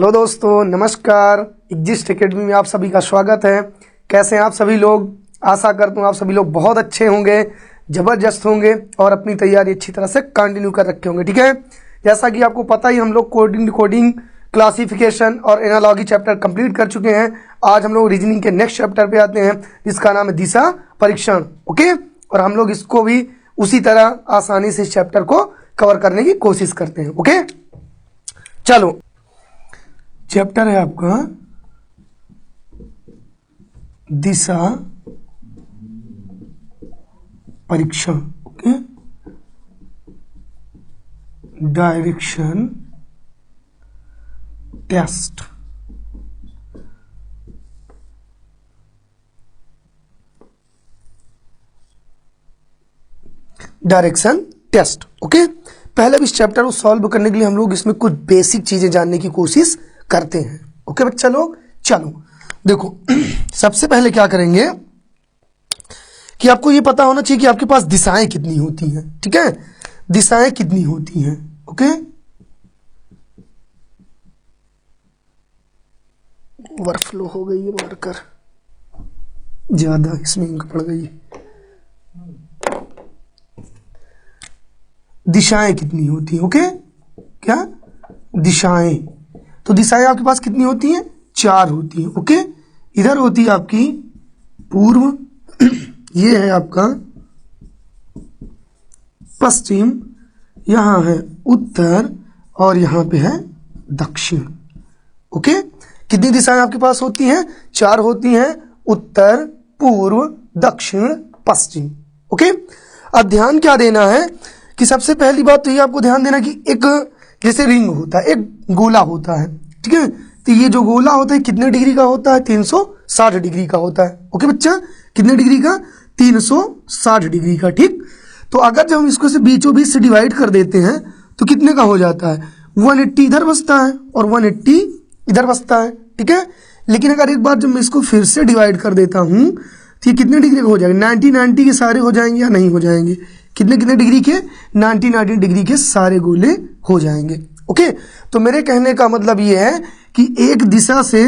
Hello दोस्तों, नमस्कार। Exist academy में आप सभी का स्वागत है। कैसे हैं आप सभी लोग? आशा करता हूँ आप सभी लोग बहुत अच्छे होंगे, ज़बरदस्त होंगे और अपनी तैयारी अच्छी तरह से कंटिन्यू कर रखे होंगे। ठीक है, जैसा कि आपको पता ही हम लोग कोडिंग, डिकोडिंग, क्लासिफिकेशन और एनालॉजी चैप्टर कंप्लीट कर चुके हैं। आज हम लोग रीजनिंग के नेक्स्ट चैप्टर पे आते हैं जिसका नाम है दिशा परीक्षण। ओके, और हम लोग इसको भी उसी तरह आसानी से इस चैप्टर को कवर करने की कोशिश करते हैं। ओके, चलो, चैप्टर है आपका दिशा परीक्षण। Okay, direction test. Direction test. Okay, पहले भी इस चैप्टर को सॉल्व करने के लिए हम लोग इसमें कुछ बेसिक चीजें जानने की कोशिश करते हैं। ओके बच्चा लोग, चलो देखो, सबसे पहले क्या करेंगे कि आपको ये पता होना चाहिए कि आपके पास दिशाएं कितनी होती हैं। ठीक है, दिशाएं कितनी होती हैं। ओके, ओवरफ्लो हो गई है, मार्कर ज्यादा इसमें इंक पड़ गई। दिशाएं कितनी होती हैं? ओके, क्या दिशाएं? तो दिशाएं आपके पास कितनी होती हैं? 4 होती हैं। ओके, इधर होती है आपकी पूर्व, ये है आपका पश्चिम, यहां है उत्तर और यहां पे है दक्षिण। ओके, कितनी दिशाएं आपके पास होती हैं? 4 होती हैं, उत्तर, पूर्व, दक्षिण, पश्चिम। ओके, अब ध्यान क्या देना है कि सबसे पहली बात तो ये आपको ध्यान देना कि एक जैसे रिंग होता है, एक गोला होता है। ठीक है, तो ये जो गोला होता है कितने डिग्री का होता है? 360 डिग्री का होता है। ओके बच्चा, कितने डिग्री का? 360 डिग्री का। ठीक, तो अगर जब हम इसको से बीचों बीच से डिवाइड कर देते हैं तो कितने का हो जाता है? 180 इधर बसता है और 180 इधर बसता है। ठीक है, लेकिन अगर एक बार जब मैं इसको फिर से डिवाइड कर देता हूं तो ये कितने डिग्री का हो जाएगा? 90 के सारे हो जाएंगे या नहीं हो जाएंगे? कितने कितने डिग्री के? 90 डिग्री के सारे गोले हो जाएंगे। ओके, तो मेरे कहने का मतलब ये है कि एक दिशा से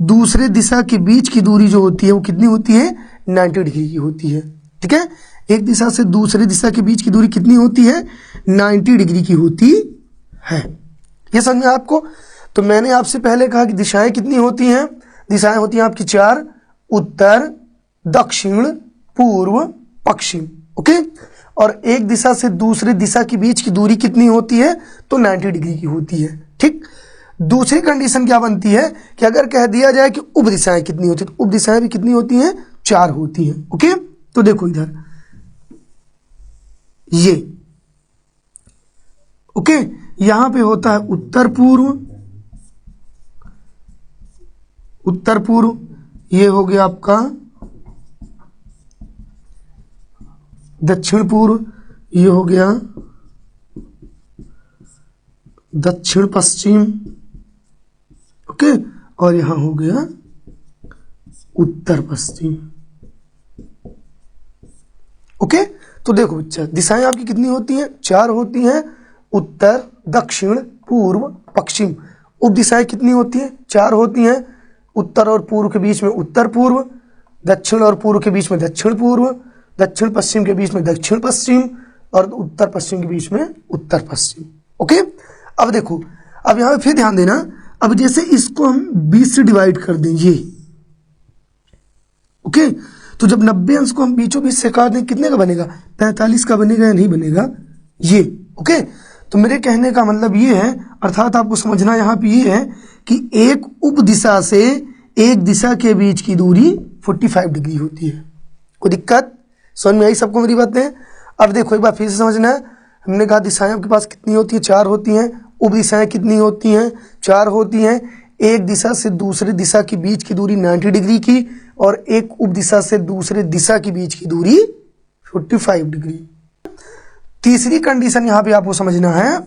दूसरे दिशा के बीच की दूरी जो होती है वो कितनी होती है? 90 डिग्री की होती है। ठीक है, एक दिशा से दूसरे दिशा के बीच की दूरी कितनी होती है? 90 डिग्री की होती है। ये समझ में आपको? तो मैंने आपसे पहले कहा कि दिशाएं कितनी होती हैं? दिशाएं होती हैं आपकी 4, उत्तर, दक्षिण, पूर्व, पश्चिम। ओके, और एक दिशा से दूसरे दिशा के बीच की दूरी कितनी होती है? तो 90 डिग्री की होती है। ठीक, दूसरी कंडीशन क्या बनती है कि अगर कह दिया जाए कि उप दिशाएं कितनी होती है, तो उप दिशाएं भी कितनी होती हैं? 4 होती हैं। ओके, तो देखो इधर ये, ओके, यहां पे होता है उत्तर पूर्व, उत्तर पूर्व, ये हो गया आपका दक्षिण पूर्व, ये हो गया दक्षिण पश्चिम। ओके, और यहां हो गया उत्तर पश्चिम। ओके, तो देखो बच्चा, दिशाएं आपकी कितनी होती हैं? 4 होती हैं, उत्तर, दक्षिण, पूर्व, पश्चिम। उप दिशाएं कितनी होती हैं? 4 होती हैं, उत्तर और पूर्व के बीच में उत्तर पूर्व, दक्षिण और पूर्व के बीच में दक्षिण पूर्व, दक्षिण पश्चिम के बीच में दक्षिण पश्चिम और उत्तर पश्चिम के बीच में उत्तर पश्चिम। ओके, अब देखो, अब यहां फिर ध्यान देना, अब जैसे इसको हम 20 से डिवाइड कर दें ये, ओके, तो जब 90 अंश को हम बीचों बीच से काट दें कितने का बनेगा? 45 का बनेगा या नहीं बनेगा? ये। ओके, तो मेरे कहने का मतलब ये है, अर्थात आपको समझना यहां पे ये है कि एक उप दिशा से एक दिशा के बीच की दूरी 45 डिग्री होती है। कोई दिक्कत? समझ में आई सबको मेरी बातें? अब देखो एक बार फिर से समझना है। हमने कहा दिशाएं आपके पास कितनी होती है? 4 होती हैं। उप दिशाएं कितनी होती हैं? 4 होती हैं। एक दिशा से दूसरी दिशा के बीच की दूरी 90 डिग्री की और एक उप दिशा से दूसरे दिशा के बीच की दूरी 45 डिग्री। तीसरी कंडीशन यहां पे आपको समझना है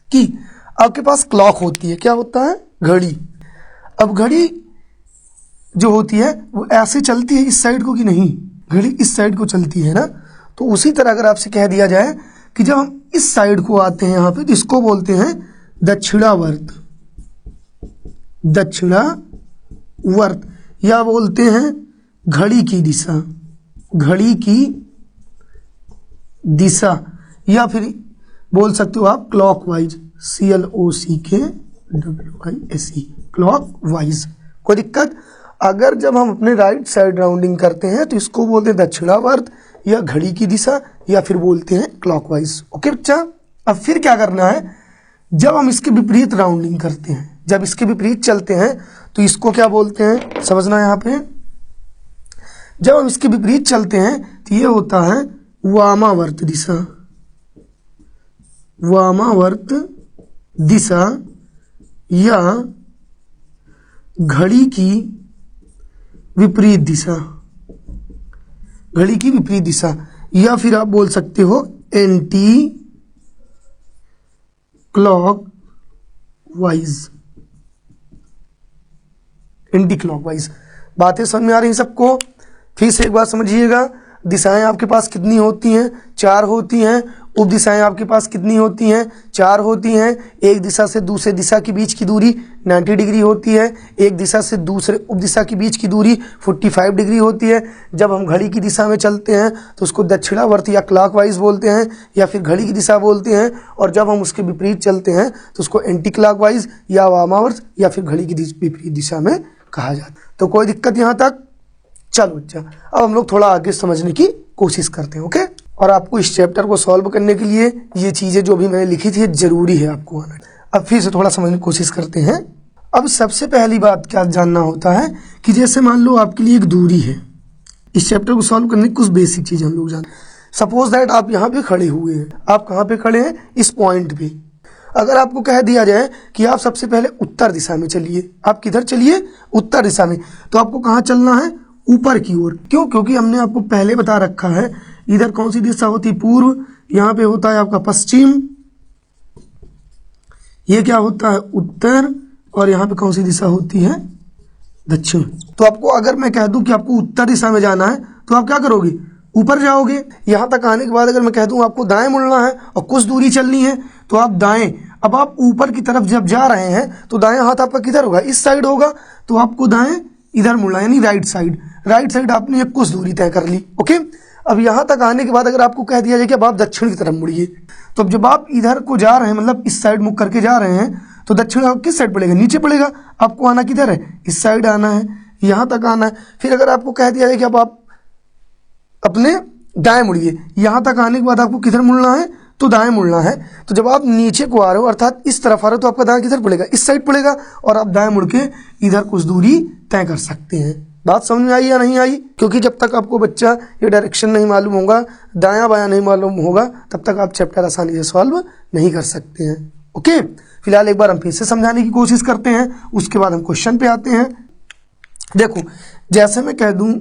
कि आपके पास क्लॉक होती है। क्या होता है? घड़ी। अब घड़ी जो होती है वो ऐसे चलती है इस साइड को कि नहीं? घड़ी इस साइड को चलती है ना। तो उसी तरह अगर आपसे कह दिया जाए कि जब हम इस साइड को आते हैं यहाँ पे, तो इसको बोलते हैं दक्षिणावर्त। दक्षिणावर्त, या बोलते हैं घड़ी की दिशा, घड़ी की दिशा, या फिर बोल सकते हो आप क्लॉकवाइज, CLOCKWISE, क्लॉकवाइज। कोई दिक्कत? अगर जब हम अपने राइट साइड राउंडिंग करते हैं तो इसको बोलते हैं दक्षिणावर्त या घड़ी की दिशा, या फिर बोलते हैं क्लॉकवाइज। ओके बच्चा, अब फिर क्या करना है, जब हम इसके विपरीत राउंडिंग करते हैं, जब इसके विपरीत चलते हैं तो इसको क्या बोलते हैं, समझना यहाँ पे। जब हम इसके विपरीत चलते हैं तो ये होता है वामावर्त दिशा, वामावर्त दिशा, या घड़ी की विपरीत दिशा, घड़ी की विपरीत दिशा, या फिर आप बोल सकते हो एंटी क्लॉकवाइज, एंटी क्लॉकवाइज। बातें समझ में आ रही हैं सबको? फिर से एक बार समझिएगा, दिशाएं आपके पास कितनी होती हैं, 4 होती हैं। उप दिशाएं आपके पास कितनी होती हैं, 4 होती हैं। एक दिशा से दूसरे दिशा के बीच की दूरी 90 डिग्री होती है, एक दिशा से दूसरे उप दिशा के बीच की दूरी 45 डिग्री होती है। जब हम घड़ी की दिशा में चलते हैं तो उसको दक्षिणावर्त या क्लॉकवाइज बोलते हैं, या फिर घड़ी की दिशा बोलते हैं, और जब हम उसके विपरीत चलते हैं तो उसको एंटी क्लॉकवाइज या वामावर्त या फिर घड़ी की विपरीत दिशा में कहा जाता है। तो कोई दिक्कत यहाँ तक? चलो बच्चा, अब हम लोग थोड़ा आगे समझने की कोशिश करते हैं। ओके, और आपको इस चैप्टर को सॉल्व करने के लिए ये चीज़ें जो भी मैंने लिखी थी जरूरी है आपको आना। अब फिर से थोड़ा समझने की कोशिश करते हैं। अब सबसे पहली बात क्या जानना होता है कि जैसे मान लो आपके लिए एक दूरी है, इस चैप्टर को सॉल्व करने की कुछ बेसिक चीज़ हम लोग जानते हैं। सपोज दैट आप यहाँ पे खड़े हुए हैं, आप कहाँ पे खड़े हैं, इस पॉइंट पे। अगर आपको कह दिया जाए कि आप सबसे पहले उत्तर दिशा में चलिए, आप किधर चलिए, उत्तर दिशा में, तो आपको कहाँ चलना है, ऊपर की ओर। क्यों? क्योंकि हमने आपको पहले बता रखा है इधर कौन सी दिशा होती है, पूर्व, यहाँ पे होता है आपका पश्चिम, ये क्या होता है, उत्तर, और यहाँ पे कौन सी दिशा होती है, दक्षिण। तो आपको अगर मैं कह दूं कि आपको उत्तर दिशा में जाना है तो आप क्या करोगे, ऊपर जाओगे। यहाँ तक आने के बाद अगर मैं कह दूं आपको दाएं मुड़ना है और कुछ दूरी चलनी है तो आप दाएं। अब आप ऊपर की तरफ जब जा रहे हैं तो दाएं हाथ आपका किधर होगा, इस साइड होगा, तो आपको दाएं इधर मुड़ना, यानी राइट साइड। राइट साइड आपने एक कुछ दूरी तय कर ली। ओके, अब यहाँ तक आने के बाद अगर आपको कह दिया जाए कि अब आप दक्षिण की तरफ मुड़िए, तो अब जब आप इधर को जा रहे हैं, मतलब इस साइड मुख करके जा रहे हैं, तो दक्षिण किस साइड पड़ेगा, नीचे पड़ेगा। आपको आना किधर है, इस साइड आना है, यहाँ तक आना है। फिर अगर आपको कह दिया जाए कि अब आप अपने दाएं मुड़िए, यहाँ तक आने के बाद आपको किधर मुड़ना है, तो दाएं मुड़ना है। तो जब आप नीचे को आ रहे हो, अर्थात इस तरफ आ रहे हो, तो आपका दाएं किधर पड़ेगा, इस साइड पड़ेगा, और आप दाएं मुड़ के इधर कुछ दूरी तय कर सकते हैं। बात समझ में आई या नहीं आई? क्योंकि जब तक आपको बच्चा ये डायरेक्शन नहीं मालूम होगा, दायां बायां नहीं मालूम होगा, तब तक आप चैप्टर आसानी से सॉल्व नहीं कर सकते हैं। ओके, फिलहाल एक बार हम फिर से समझाने की कोशिश करते हैं, उसके बाद हम क्वेश्चन पे आते हैं। देखो, जैसे मैं कह दूं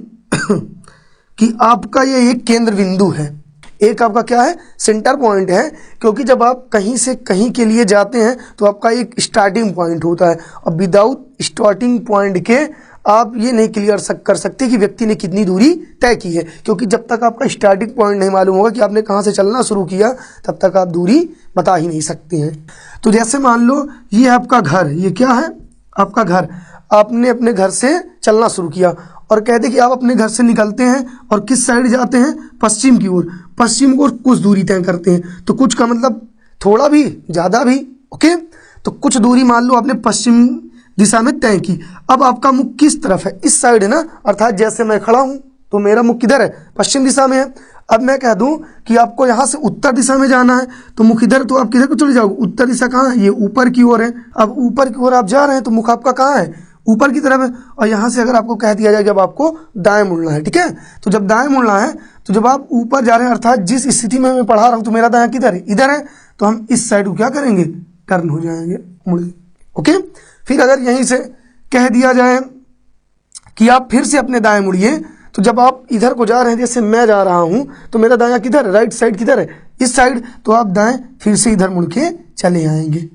कि आपका ये एक केंद्र बिंदु है, एक आपका क्या है, सेंटर पॉइंट है। क्योंकि जब आप कहीं से कहीं के लिए जाते हैं तो आपका एक स्टार्टिंग पॉइंट होता है, और विदाउट स्टार्टिंग पॉइंट के आप ये नहीं क्लियर कर सकते कि व्यक्ति ने कितनी दूरी तय की है। क्योंकि जब तक आपका स्टार्टिंग पॉइंट नहीं मालूम होगा कि आपने कहाँ से चलना शुरू किया, तब तक आप दूरी बता ही नहीं सकते हैं। तो जैसे मान लो ये आपका घर, ये क्या है, आपका घर। आपने अपने घर से चलना शुरू किया और कहते कि आप अपने घर से निकलते हैं और किस साइड जाते हैं, पश्चिम की ओर। पश्चिम की ओर कुछ दूरी तय करते हैं, तो कुछ का मतलब थोड़ा भी, ज़्यादा भी। ओके, तो कुछ दूरी मान लो आपने पश्चिम दिशा में तय की। अब आपका मुख किस तरफ है, इस साइड है ना, अर्थात जैसे मैं खड़ा हूं तो मेरा मुख किधर है, पश्चिम दिशा में है। अब मैं कह दूं कि आपको यहां से उत्तर दिशा में जाना है, तो मुख इधर, तो आप किधर को चले जाओगे, उत्तर दिशा कहाँ है, ये ऊपर की ओर है। अब ऊपर की ओर आप जा रहे हैं तो मुख आपका कहाँ है, ऊपर की तरफ है। और यहाँ से अगर आपको कह दिया जाए कि अब आपको दाएं मुड़ना है, ठीक है, तो जब दाएं मुड़ना है तो जब आप ऊपर जा रहे हैं, अर्थात जिस स्थिति में मैं पढ़ा रहा हूँ, तो मेरा दायां किधर है, इधर है, तो हम इस साइड को क्या करेंगे, टर्न हो जाएंगे, मुड़ेंगे। ओके, फिर अगर यहीं से कह दिया जाए कि आप फिर से अपने दाएं मुड़िए, तो जब आप इधर को जा रहे हैं, जैसे मैं जा रहा हूं, तो मेरा दायां किधर है, राइट साइड किधर है, इस साइड, तो आप दाएं फिर से इधर मुड़ के चले आएंगे।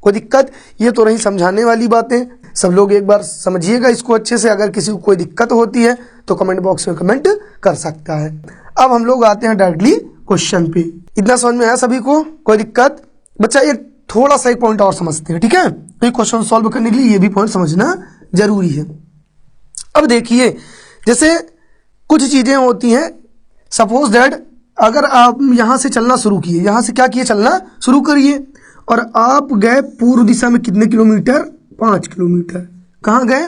कोई दिक्कत? ये तो रही समझाने वाली बातें। सब लोग एक बार समझिएगा इसको अच्छे से। अगर किसी को कोई दिक्कत होती है तो कमेंट बॉक्स में कमेंट कर सकता है। अब हम लोग आते हैं डायरेक्टली क्वेश्चन पे। इतना समझ में आया सभी को? कोई दिक्कत? बच्चा ये थोड़ा सा एक पॉइंट और समझते हैं, ठीक है। तो ये क्वेश्चन सॉल्व करने के लिए ये भी पॉइंट समझना जरूरी है। अब देखिए, जैसे कुछ चीजें होती हैं, सपोज दैट अगर आप यहां से चलना शुरू किए, यहां से क्या किए, चलना शुरू करिए, और आप गए पूर्व दिशा में कितने किलोमीटर, 5 किलोमीटर। कहाँ गए,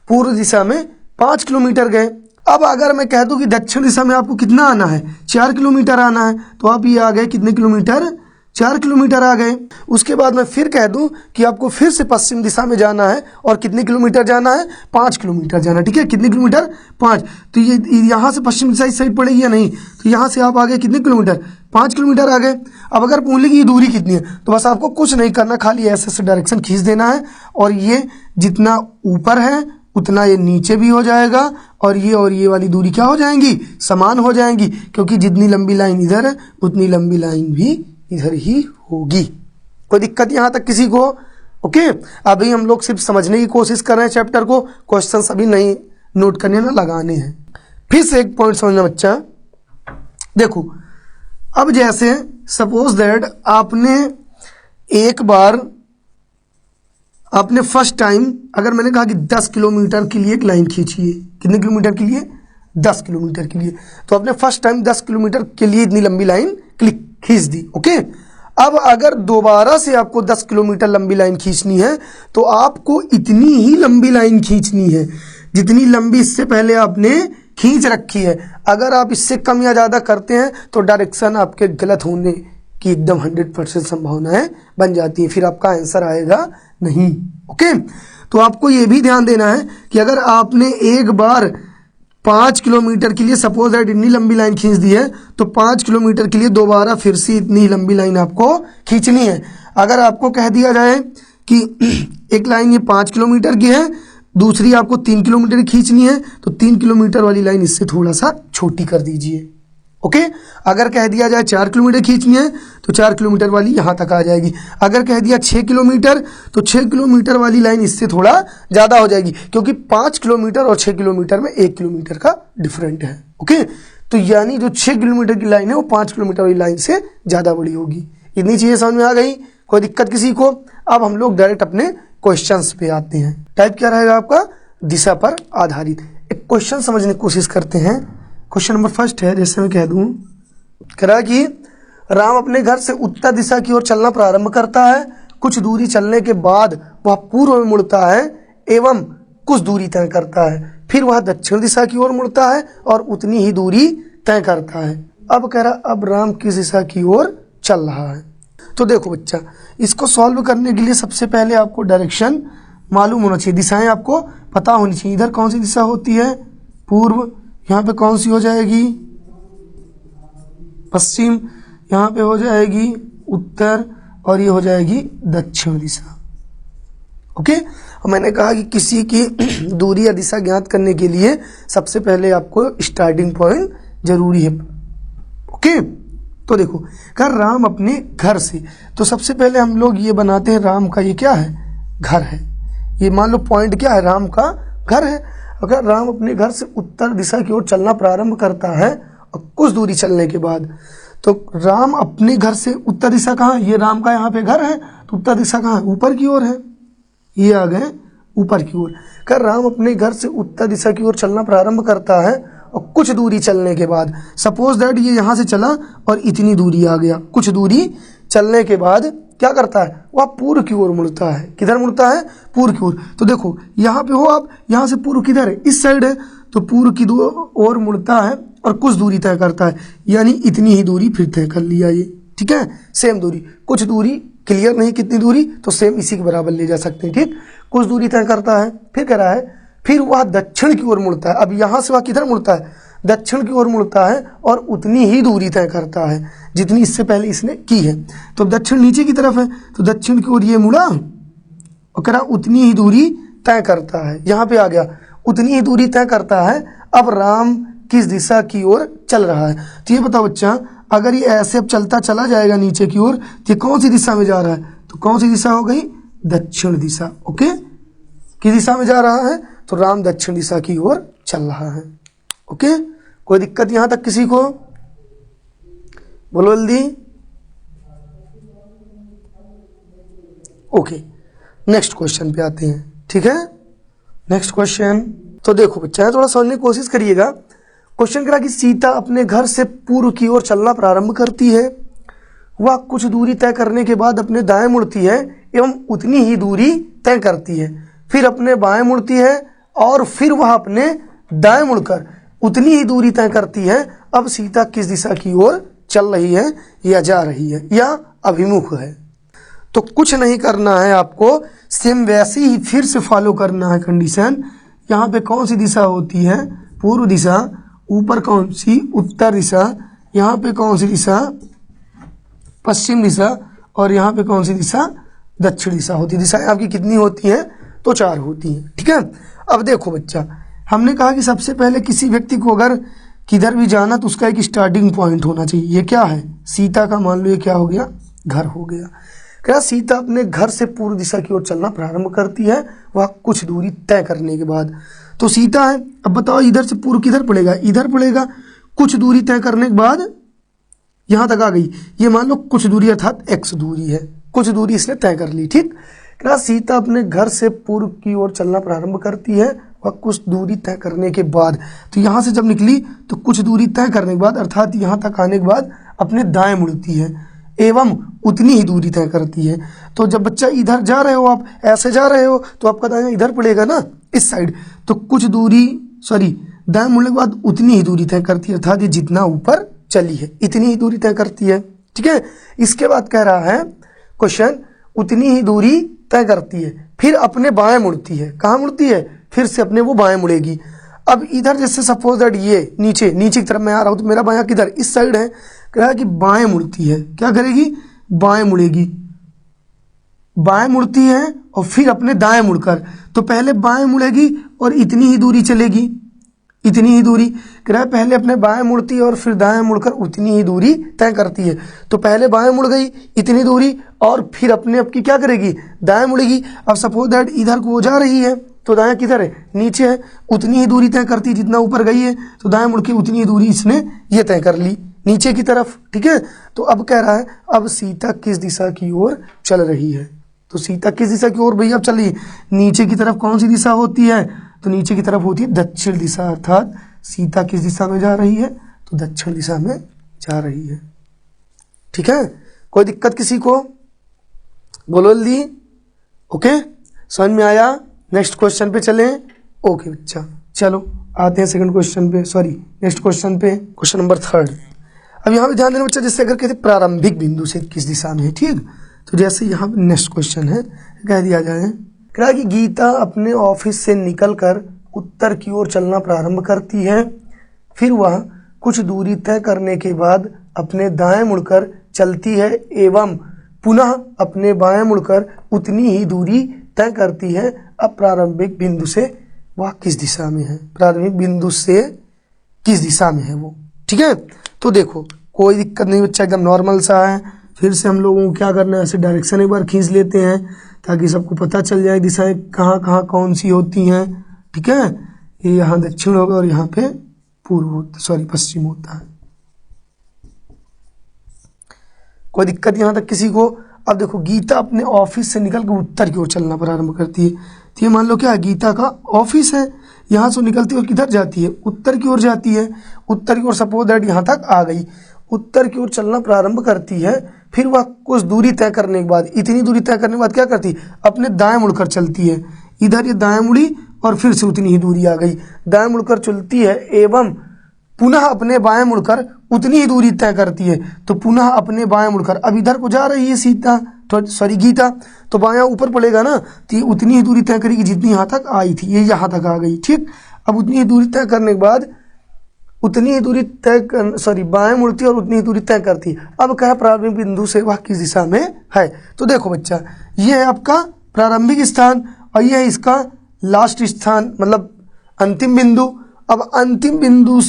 पूर्व दिशा में 5 किलोमीटर गए। अब अगर मैं कह दूं कि दक्षिण दिशा में आपको कितना आना है, 4 किलोमीटर आना है, तो आप ये आ गए कितने किलोमीटर, 4 किलोमीटर आ गए। उसके बाद मैं फिर कह दूं कि आपको फिर से पश्चिम दिशा में जाना है और कितने किलोमीटर जाना है, 5 किलोमीटर जाना है, ठीक है। कितने किलोमीटर, 5। तो ये यहाँ से पश्चिम दिशा इस साइड पड़ेगी या नहीं, तो यहाँ से आप आ गए कितने किलोमीटर, 5 किलोमीटर आ गए। अब अगर पूछ ले कि ये दूरी कितनी है, तो बस आपको कुछ नहीं करना, खाली ऐसे डायरेक्शन खींच देना है, और ये जितना ऊपर है उतना ये नीचे भी हो जाएगा, और ये वाली दूरी क्या हो जाएंगी, समान हो जाएंगी, क्योंकि जितनी लंबी लाइन इधर है उतनी लंबी लाइन भी इधर ही होगी। कोई दिक्कत यहां तक किसी को, ओके। अभी हम लोग सिर्फ समझने की कोशिश कर रहे हैं चैप्टर को, क्वेश्चन अभी नहीं नोट करने ना लगाने हैं। फिर से एक पॉइंट समझना बच्चा, देखो अब जैसे सपोज दैट आपने फर्स्ट टाइम, अगर मैंने कहा कि 10 किलोमीटर के लिए एक लाइन खींचिए, कितने किलोमीटर के लिए, 10 किलोमीटर के लिए, तो आपने फर्स्ट टाइम 10 किलोमीटर के लिए इतनी लंबी लाइन खींच दी, ओके। अब अगर दोबारा से आपको 10 किलोमीटर लंबी लाइन खींचनी है, तो आपको इतनी ही लंबी लाइन खींचनी है जितनी लंबी इससे पहले आपने खींच रखी है। अगर आप इससे कम या ज़्यादा करते हैं तो डायरेक्शन आपके गलत होने की एकदम 100% संभावनाएं बन जाती है, फिर आपका आंसर आएगा नहीं, ओके। तो आपको ये भी ध्यान देना है कि अगर आपने एक बार 5 किलोमीटर के लिए सपोज दैट इतनी लंबी लाइन खींच दी है, तो 5 किलोमीटर के लिए दोबारा फिर से इतनी लंबी लाइन आपको खींचनी है। अगर आपको कह दिया जाए कि एक लाइन ये 5 किलोमीटर की है, दूसरी आपको 3 किलोमीटर की खींचनी है, तो 3 किलोमीटर वाली लाइन इससे थोड़ा सा छोटी कर दीजिए, ओके। अगर कह दिया जाए 4 किलोमीटर खींचनी है, तो 4 किलोमीटर वाली यहाँ तक आ जाएगी। अगर कह दिया 6 किलोमीटर, तो 6 किलोमीटर वाली लाइन इससे थोड़ा ज़्यादा हो जाएगी, क्योंकि 5 किलोमीटर और 6 किलोमीटर में 1 किलोमीटर का डिफरेंट है, ओके। तो यानी जो 6 किलोमीटर की लाइन है वो 5 किलोमीटर वाली लाइन से ज़्यादा बड़ी होगी। इतनी चीज़ें समझ में आ गई, कोई दिक्कत किसी को। अब हम लोग डायरेक्ट अपने क्वेश्चंस पे आते हैं। टाइप क्या रहेगा आपका, दिशा पर आधारित। एक क्वेश्चन समझने की कोशिश करते हैं। क्वेश्चन नंबर फर्स्ट है, जैसे मैं कह दूं, कह रहा कि राम अपने घर से उत्तर दिशा की ओर चलना प्रारंभ करता है। कुछ दूरी चलने के बाद वह पूर्व में मुड़ता है एवं कुछ दूरी तय करता है, फिर वह दक्षिण दिशा की ओर मुड़ता है और उतनी ही दूरी तय करता है। अब कह रहा अब राम किस दिशा की ओर चल रहा है। तो देखो बच्चा, इसको सॉल्व करने के लिए सबसे पहले आपको डायरेक्शन मालूम होना चाहिए, दिशाएं आपको पता होनी चाहिए। इधर कौन सी दिशा होती है, पूर्व, यहाँ पे कौन सी हो जाएगी, पश्चिम, यहाँ पे हो जाएगी उत्तर, और ये हो जाएगी दक्षिण दिशा, ओके। मैंने कहा कि किसी की दूरी या दिशा ज्ञात करने के लिए सबसे पहले आपको स्टार्टिंग पॉइंट जरूरी है, ओके। तो देखो, कर राम अपने घर से, तो सबसे पहले हम लोग ये बनाते हैं, राम का ये क्या है, घर है। ये मान लो पॉइंट क्या है, राम का घर है। अगर राम अपने घर से उत्तर दिशा की ओर चलना प्रारंभ करता है और कुछ दूरी चलने के बाद, तो राम अपने घर से उत्तर दिशा कहाँ, ये राम का यहाँ पे घर है, तो उत्तर दिशा कहाँ है, ऊपर की ओर है। ये आ गए ऊपर की ओर। कर राम अपने घर से उत्तर दिशा की ओर चलना प्रारंभ करता है और कुछ दूरी चलने के बाद, सपोज दैट ये यहाँ से चला और इतनी दूरी आ गया, कुछ दूरी चलने के बाद क्या करता है, वह पूर्व की ओर मुड़ता है। किधर मुड़ता है, पूर्व की ओर। तो देखो यहाँ पे हो आप, यहाँ से पूर्व किधर है, इस साइड है, तो पूर्व की ओर मुड़ता है और कुछ दूरी तय करता है, यानी इतनी ही दूरी फिर तय कर लिया ये, ठीक है। सेम दूरी, कुछ दूरी क्लियर नहीं कितनी दूरी, तो सेम इसी के बराबर ले जा सकते हैं, ठीक। कुछ दूरी तय करता है, फिर कह रहा है फिर वह दक्षिण की ओर मुड़ता है। अब यहाँ से वह किधर मुड़ता है, दक्षिण की ओर मुड़ता है और उतनी ही दूरी तय करता है जितनी इससे पहले इसने की है। तो दक्षिण नीचे की तरफ है, तो दक्षिण की ओर ये मुड़ा और कह रहा उतनी ही दूरी तय करता है। यहाँ पे आ गया, उतनी ही दूरी तय करता है। अब राम किस दिशा की ओर चल रहा है, तो ये बताओ बच्चा, अगर ये ऐसे अब चलता चला जाएगा नीचे की ओर, तो ये कौन सी दिशा में जा रहा है, तो कौन सी दिशा हो गई, दक्षिण दिशा, ओके। किस दिशा में जा रहा है, तो राम दक्षिण दिशा की ओर चल रहा है, ओके। कोई दिक्कत यहां तक किसी को, बोलो जल्दी। ओके, नेक्स्ट क्वेश्चन पे आते हैं। ठीक है, नेक्स्ट क्वेश्चन। तो देखो बच्चा, थोड़ा समझने की कोशिश करिएगा। क्वेश्चन करा कि सीता अपने घर से पूर्व की ओर चलना प्रारंभ करती है, वह कुछ दूरी तय करने के बाद अपने दाएं मुड़ती है एवं उतनी ही दूरी तय करती है, फिर अपने बाएं मुड़ती है और फिर वह अपने दाएं मुड़कर उतनी ही दूरी तय करती है। अब सीता किस दिशा की ओर चल रही है या जा रही है या अभिमुख है? तो कुछ नहीं करना है आपको, सेम वैसी ही फिर से फॉलो करना है कंडीशन। यहाँ पे कौन सी दिशा होती है? पूर्व दिशा। ऊपर कौन सी? उत्तर दिशा। यहाँ पे कौन सी दिशा? पश्चिम दिशा। और यहाँ पे कौन सी दिशा? दक्षिण दिशा होती है। दिशाएं आपकी कितनी होती हैं? तो 4 होती हैं। ठीक है, अब देखो बच्चा, हमने कहा कि सबसे पहले किसी व्यक्ति को अगर किधर भी जाना तो उसका एक स्टार्टिंग पॉइंट होना चाहिए। ये क्या है? सीता का मान लो ये क्या हो गया? घर हो गया। क्या सीता अपने घर से पूर्व दिशा की ओर चलना प्रारंभ करती है, वह कुछ दूरी तय करने के बाद। तो सीता है, अब बताओ इधर से पूर्व किधर पड़ेगा? इधर पड़ेगा। कुछ दूरी तय करने के बाद यहाँ तक आ गई, ये मान लो कुछ दूरी अर्थात x दूरी है, कुछ दूरी इसने तय कर ली। ठीक, क्या सीता अपने घर से पूर्व की ओर चलना प्रारंभ करती है, वह कुछ दूरी तय करने के बाद। तो यहाँ से जब निकली तो कुछ दूरी तय करने के बाद अर्थात यहाँ तक आने के बाद अपने दाएं मुड़ती है एवं उतनी ही दूरी तय करती है। तो जब बच्चा इधर जा रहे हो, आप ऐसे जा रहे हो तो आपका दायां इधर पड़ेगा ना, इस साइड। तो कुछ दूरी दाएं मुड़ने के बाद उतनी ही दूरी तय करती है, अर्थात ये जितना ऊपर चली है इतनी ही दूरी तय करती है। ठीक है, इसके बाद कह रहा है क्वेश्चन, उतनी ही दूरी तय करती है, फिर अपने बाएं मुड़ती है। कहाँ मुड़ती है? फिर से अपने वो बाएं मुड़ेगी। अब इधर जैसे सपोज दैट ये नीचे की तरफ मैं आ रहा हूँ तो मेरा बायां किधर? इस साइड है। कह रहा है कि बाएं मुड़ती है। क्या करेगी? बाएं मुड़ेगी। बाएं मुड़ती है और फिर अपने दाएं मुड़कर, तो पहले बाएं मुड़ेगी और इतनी ही दूरी चलेगी, इतनी ही दूरी। कह रहा है पहले अपने बाएं मुड़ती है और फिर दाएं मुड़कर उतनी ही दूरी तय करती है। तो पहले बाएं मुड़ गई इतनी दूरी और फिर अपने अब की क्या करेगी? दाएं मुड़ेगी। अब सपोज दैट इधर को वो जा रही है तो दाएं किधर है? नीचे है। उतनी ही दूरी तय करती है जितना ऊपर गई है, तो दाएं मुड़ के उतनी ही दूरी इसने ये तय कर ली नीचे की तरफ। ठीक है, तो अब कह रहा है अब सीता किस दिशा की ओर चल रही है। तो सीता किस दिशा की ओर भैया अब चल रही है? नीचे की तरफ कौन सी दिशा होती है? तो नीचे की तरफ होती है दक्षिण दिशा, अर्थात सीता किस दिशा में जा रही है? तो दक्षिण दिशा में जा रही है। ठीक है, कोई दिक्कत किसी को? बोलो जल्दी। ओके, समझ में आया? नेक्स्ट क्वेश्चन पे चलें। ओके बच्चा, चलो आते हैं सेकंड क्वेश्चन पे, नेक्स्ट क्वेश्चन पे, क्वेश्चन नंबर 3। अब यहाँ पे ध्यान देना बच्चा, जैसे अगर कहते प्रारंभिक बिंदु से किस दिशा में है। ठीक, तो जैसे यहाँ पे नेक्स्ट क्वेश्चन है, कह दिया जाए कहा कि गीता अपने ऑफिस से निकलकर उत्तर की ओर चलना प्रारंभ करती है, फिर वह कुछ दूरी तय करने के बाद अपने दाएं मुड़कर चलती है एवं पुनः अपने बाएं मुड़कर उतनी ही दूरी तय करती है। अब प्रारंभिक बिंदु से वह किस दिशा में है? प्रारंभिक बिंदु से किस दिशा में है वो? ठीक है, तो देखो कोई दिक्कत नहीं बच्चा, एकदम नॉर्मल सा है। फिर से हम लोगों को क्या करना है, ऐसे डायरेक्शन एक बार खींच लेते हैं ताकि सबको पता चल जाए दिशाएं कहाँ कहाँ कौन सी होती हैं। ठीक है, ये यहाँ दक्षिण होगा और यहाँ पे पश्चिम होता है। कोई दिक्कत यहाँ तक किसी को? अब देखो गीता अपने ऑफिस से निकल कर उत्तर की ओर चलना प्रारंभ करती है। तो ये मान लो क्या है, गीता का ऑफिस है, यहाँ से निकलती है और किधर जाती है? उत्तर की ओर जाती है। उत्तर की ओर सपोज दैट यहाँ तक आ गई, उत्तर की ओर चलना प्रारंभ करती है। फिर वह कुछ दूरी तय करने के बाद, इतनी दूरी तय करने के बाद क्या करती? अपने दाएं मुड़कर चलती है। इधर ये दाएं मुड़ी और फिर से उतनी ही दूरी आ गई, दाएं मुड़कर चलती है एवं पुनः अपने बाएं मुड़कर उतनी ही दूरी तय करती है। तो पुनः अपने बाएं मुड़कर, अब इधर को जा रही है गीता, तो बायां ऊपर पड़ेगा ना, तो ये उतनी ही दूरी तय करेगी जितनी यहाँ तक आई थी, ये यहाँ तक आ गई। ठीक, अब उतनी ही दूरी तय करने के बाद उतनी ही दूरी बाएं मुड़ती है और उतनी ही दूरी तय करती है। अब क्या प्रारंभिक बिंदु से वह किस दिशा में है? तो देखो बच्चा, ये है आपका प्रारंभिक स्थान और ये है इसका लास्ट स्थान, मतलब अंतिम बिंदु। अब अंतिम बिंदु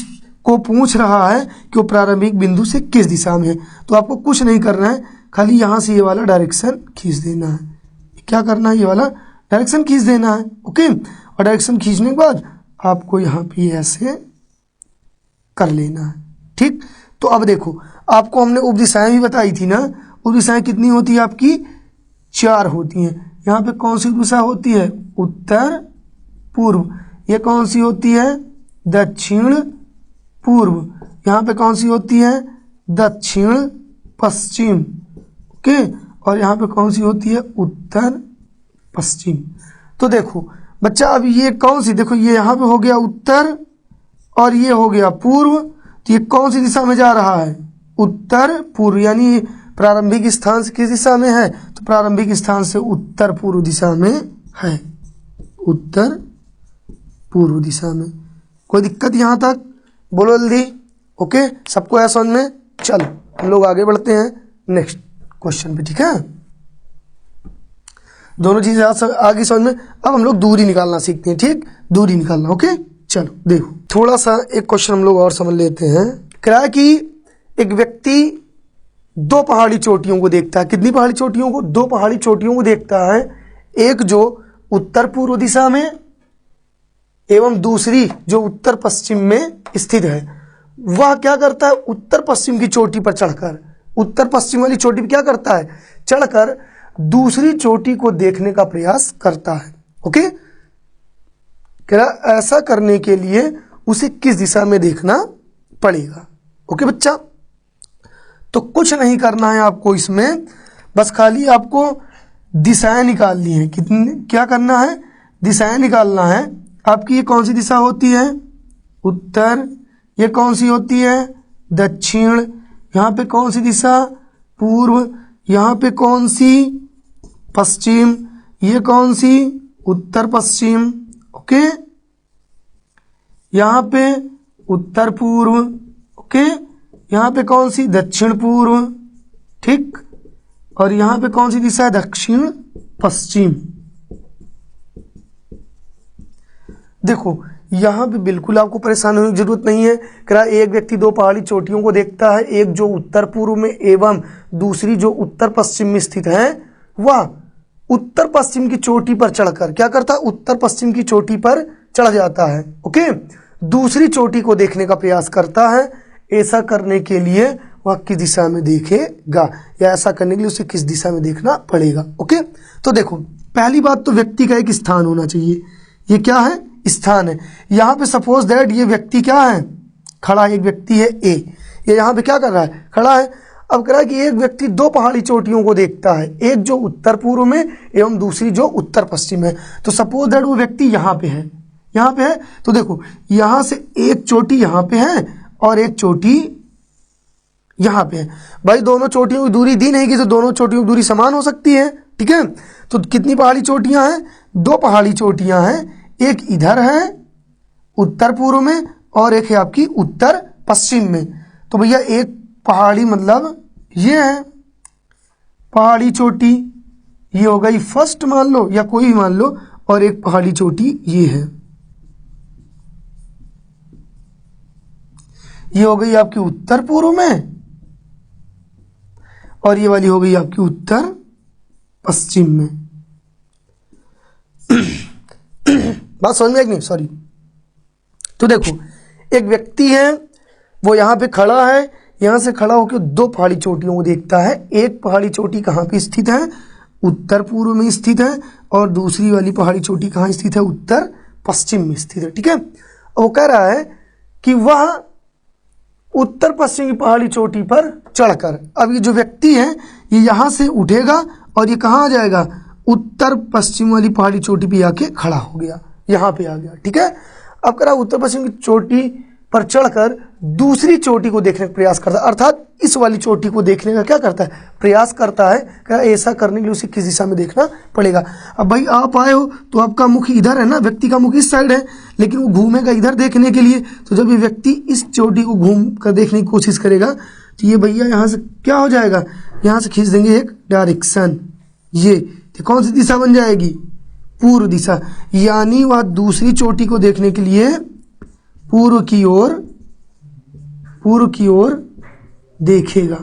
को पूछ रहा है कि वो प्रारंभिक बिंदु से किस दिशा में है। तो आपको कुछ नहीं करना है, खाली यहाँ से ये वाला डायरेक्शन खींच देना है। क्या करना है? ये वाला डायरेक्शन खींच देना है। ओके, और डायरेक्शन खींचने के बाद आपको यहाँ पे ऐसे कर लेना है। ठीक, तो अब देखो आपको हमने उपदिशाएं भी बताई थी ना, उपदिशाएं कितनी होती है आपकी? 4 होती हैं। यहाँ पे कौन सी दिशा होती है? उत्तर पूर्व। ये कौन सी होती है? दक्षिण पूर्व। यहाँ पे कौन सी होती है? दक्षिण पश्चिम। ओके, और यहाँ पे कौन सी होती है? उत्तर पश्चिम। तो देखो बच्चा, अब ये कौन सी, देखो ये यहाँ पे हो गया उत्तर और ये हो गया पूर्व, तो ये कौन सी दिशा में जा रहा है? उत्तर पूर्व। यानी प्रारंभिक स्थान से किस दिशा में है? तो प्रारंभिक स्थान से उत्तर पूर्व दिशा में है, उत्तर पूर्व दिशा में। कोई दिक्कत यहाँ तक? बोलो जल्दी। ओके, सबको है समझ में? चलो हम लोग आगे बढ़ते हैं नेक्स्ट क्वेश्चन पे, ठीक है? दोनों चीजें आगे समझ में। अब हम लोग दूरी निकालना सीखते हैं, ठीक? दूरी निकालना। ओके, चलो देखो थोड़ा सा एक क्वेश्चन हम लोग और समझ लेते हैं। क्या है कि एक व्यक्ति 2 पहाड़ी चोटियों को देखता है। कितनी पहाड़ी चोटियों को? 2 पहाड़ी चोटियों को देखता है। एक जो उत्तर पूर्व दिशा में एवं दूसरी जो उत्तर पश्चिम में स्थित है। वह क्या करता है? उत्तर पश्चिम की चोटी पर चढ़कर, उत्तर पश्चिम वाली चोटी पर क्या करता है? चढ़कर दूसरी चोटी को देखने का प्रयास करता है। ओके, क्या ऐसा करने के लिए उसे किस दिशा में देखना पड़ेगा? ओके बच्चा, तो कुछ नहीं करना है आपको इसमें, बस खाली आपको दिशाएं निकालनी है। कितनी, क्या करना है? दिशाएं निकालना है। आपकी ये कौन सी दिशा होती है? उत्तर। ये कौन सी होती है? दक्षिण। यहाँ पे कौन सी दिशा? पूर्व। यहाँ पे कौन सी? पश्चिम। ये कौन सी? उत्तर पश्चिम। ओके, यहाँ पे उत्तर पूर्व। ओके, यहाँ पे कौन सी? दक्षिण पूर्व, ठीक? और यहाँ पे कौन सी दिशा है? दक्षिण पश्चिम। देखो यहाँ पे बिल्कुल आपको परेशान होने की जरूरत नहीं है। क्या एक व्यक्ति 2 पहाड़ी चोटियों को देखता है, एक जो उत्तर पूर्व में एवं दूसरी जो उत्तर पश्चिम में स्थित है। वह उत्तर पश्चिम की चोटी पर चढ़कर क्या करता है? उत्तर पश्चिम की चोटी पर चढ़ जाता है। ओके, दूसरी चोटी को देखने का प्रयास करता है। ऐसा करने के लिए वह किस दिशा में देखेगा, या ऐसा करने के लिए उसे किस दिशा में देखना पड़ेगा? ओके, तो देखो पहली बात तो व्यक्ति का एक स्थान होना चाहिए। ये क्या है? स्थान है। यहाँ पे सपोज दैट ये व्यक्ति क्या है? खड़ा। एक व्यक्ति है ए, ये यहाँ पे क्या कर रहा है? खड़ा है। अब कह रहा है कि एक व्यक्ति 2 पहाड़ी चोटियों को देखता है, एक जो उत्तर पूर्व में एवं दूसरी जो उत्तर पश्चिम है। तो सपोज दैट वो व्यक्ति यहाँ पे है, यहाँ पे है। तो देखो यहाँ से एक चोटी यहाँ पे है और एक चोटी यहाँ पे है। भाई दोनों चोटियों की दूरी दी नहीं की, तो दोनों चोटियों की दूरी समान हो सकती है, ठीक है? तो कितनी पहाड़ी चोटियां हैं? 2 पहाड़ी चोटियां हैं। एक इधर है उत्तर पूर्व में और एक है आपकी उत्तर पश्चिम में। तो भैया एक पहाड़ी मतलब ये है पहाड़ी चोटी, ये हो गई फर्स्ट मान लो या कोई भी मान लो, और एक पहाड़ी चोटी ये है, ये हो गई आपकी उत्तर पूर्व में, और ये वाली हो गई आपकी उत्तर पश्चिम में। बात समझ में? नहीं, सॉरी। तो देखो एक व्यक्ति है, वो यहाँ पे खड़ा है, यहाँ से खड़ा होकर 2 पहाड़ी चोटियों को देखता है। एक पहाड़ी चोटी कहाँ पे स्थित है? उत्तर पूर्व में स्थित है, और दूसरी वाली पहाड़ी चोटी कहाँ स्थित है? उत्तर पश्चिम में स्थित है, ठीक है? वो कह रहा है कि वह उत्तर पश्चिम की पहाड़ी चोटी पर चढ़कर, अब ये जो व्यक्ति है ये यहाँ से उठेगा और ये कहाँ आ जाएगा? उत्तर पश्चिम वाली पहाड़ी चोटी पे आके खड़ा हो गया, यहाँ पे आ गया, ठीक है? अब कह रहा उत्तर पश्चिम की चोटी पर चढ़कर दूसरी चोटी को देखने का प्रयास करता है, अर्थात इस वाली चोटी को देखने का क्या करता है? प्रयास करता है। क्या ऐसा करने के लिए उसे किस दिशा में देखना पड़ेगा? अब भाई आप आए हो तो आपका मुख इधर है ना, व्यक्ति का मुख इस साइड है, लेकिन वो घूमेगा इधर देखने के लिए। तो जब ये व्यक्ति इस चोटी को घूम कर देखने की कोशिश करेगा तो ये भैया यहाँ से क्या हो जाएगा? यहाँ से खींच देंगे एक डायरेक्शन, ये तो कौन सी दिशा बन जाएगी? पूर्व दिशा। यानी वह दूसरी चोटी को देखने के लिए पूर्व की ओर देखेगा।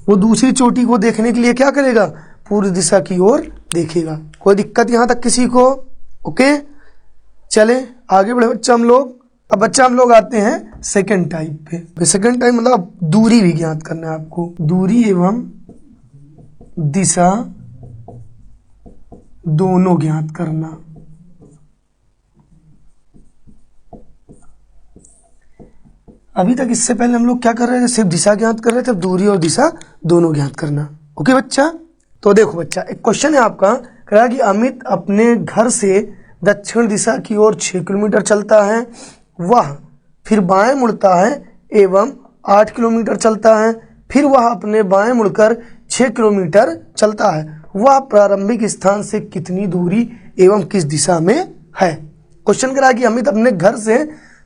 वो दूसरी चोटी को देखने के लिए क्या करेगा? पूर्व दिशा की ओर देखेगा। कोई दिक्कत यहाँ तक किसी को? ओके, चले आगे बढ़े बच्चा हम लोग। अब बच्चा हम लोग आते हैं सेकंड टाइप पे। सेकंड टाइप मतलब दूरी भी ज्ञात करना है आपको। दूरी एवं दिशा दोनों ज्ञात करना। अभी तक इससे पहले हम लोग क्या कर रहे थे, सिर्फ दिशा ज्ञात कर रहे थे, अब दूरी और दिशा दोनों ज्ञात करना। ओके बच्चा, तो देखो बच्चा, एक क्वेश्चन है आपका, कह रहा कि अमित अपने घर से दक्षिण दिशा की ओर 6 किलोमीटर चलता है, वह फिर बाएं मुड़ता है एवं 8 किलोमीटर चलता है, फिर वह अपने बाएं मुड़कर 6 किलोमीटर चलता है, वह प्रारंभिक स्थान से कितनी दूरी एवं किस दिशा में है। क्वेश्चन कह रहा कि अमित अपने घर से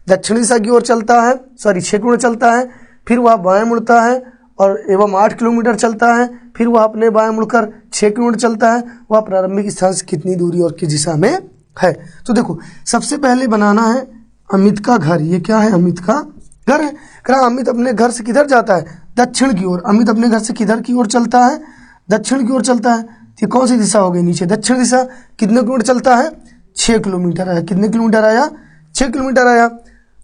दक्षिण दिशा की ओर चलता है, 6 किलोमीटर चलता है, फिर वह बाएं मुड़ता है और एवं 8 किलोमीटर चलता है, फिर वह अपने बाएं मुड़कर 6 किलोमीटर चलता है, वह प्रारंभिक स्थान से कितनी दूरी और किस दिशा में है। तो देखो सबसे पहले बनाना है अमित का घर। ये क्या है, अमित का घर है। कह अमित अपने घर से किधर जाता है, दक्षिण की ओर। अमित अपने घर से किधर की ओर चलता है, दक्षिण की ओर चलता है। ये कौन सी दिशा हो गई, नीचे दक्षिण दिशा। कितने किलोमीटर चलता है, 6 किलोमीटर आया। कितने किलोमीटर आया, 6 किलोमीटर आया।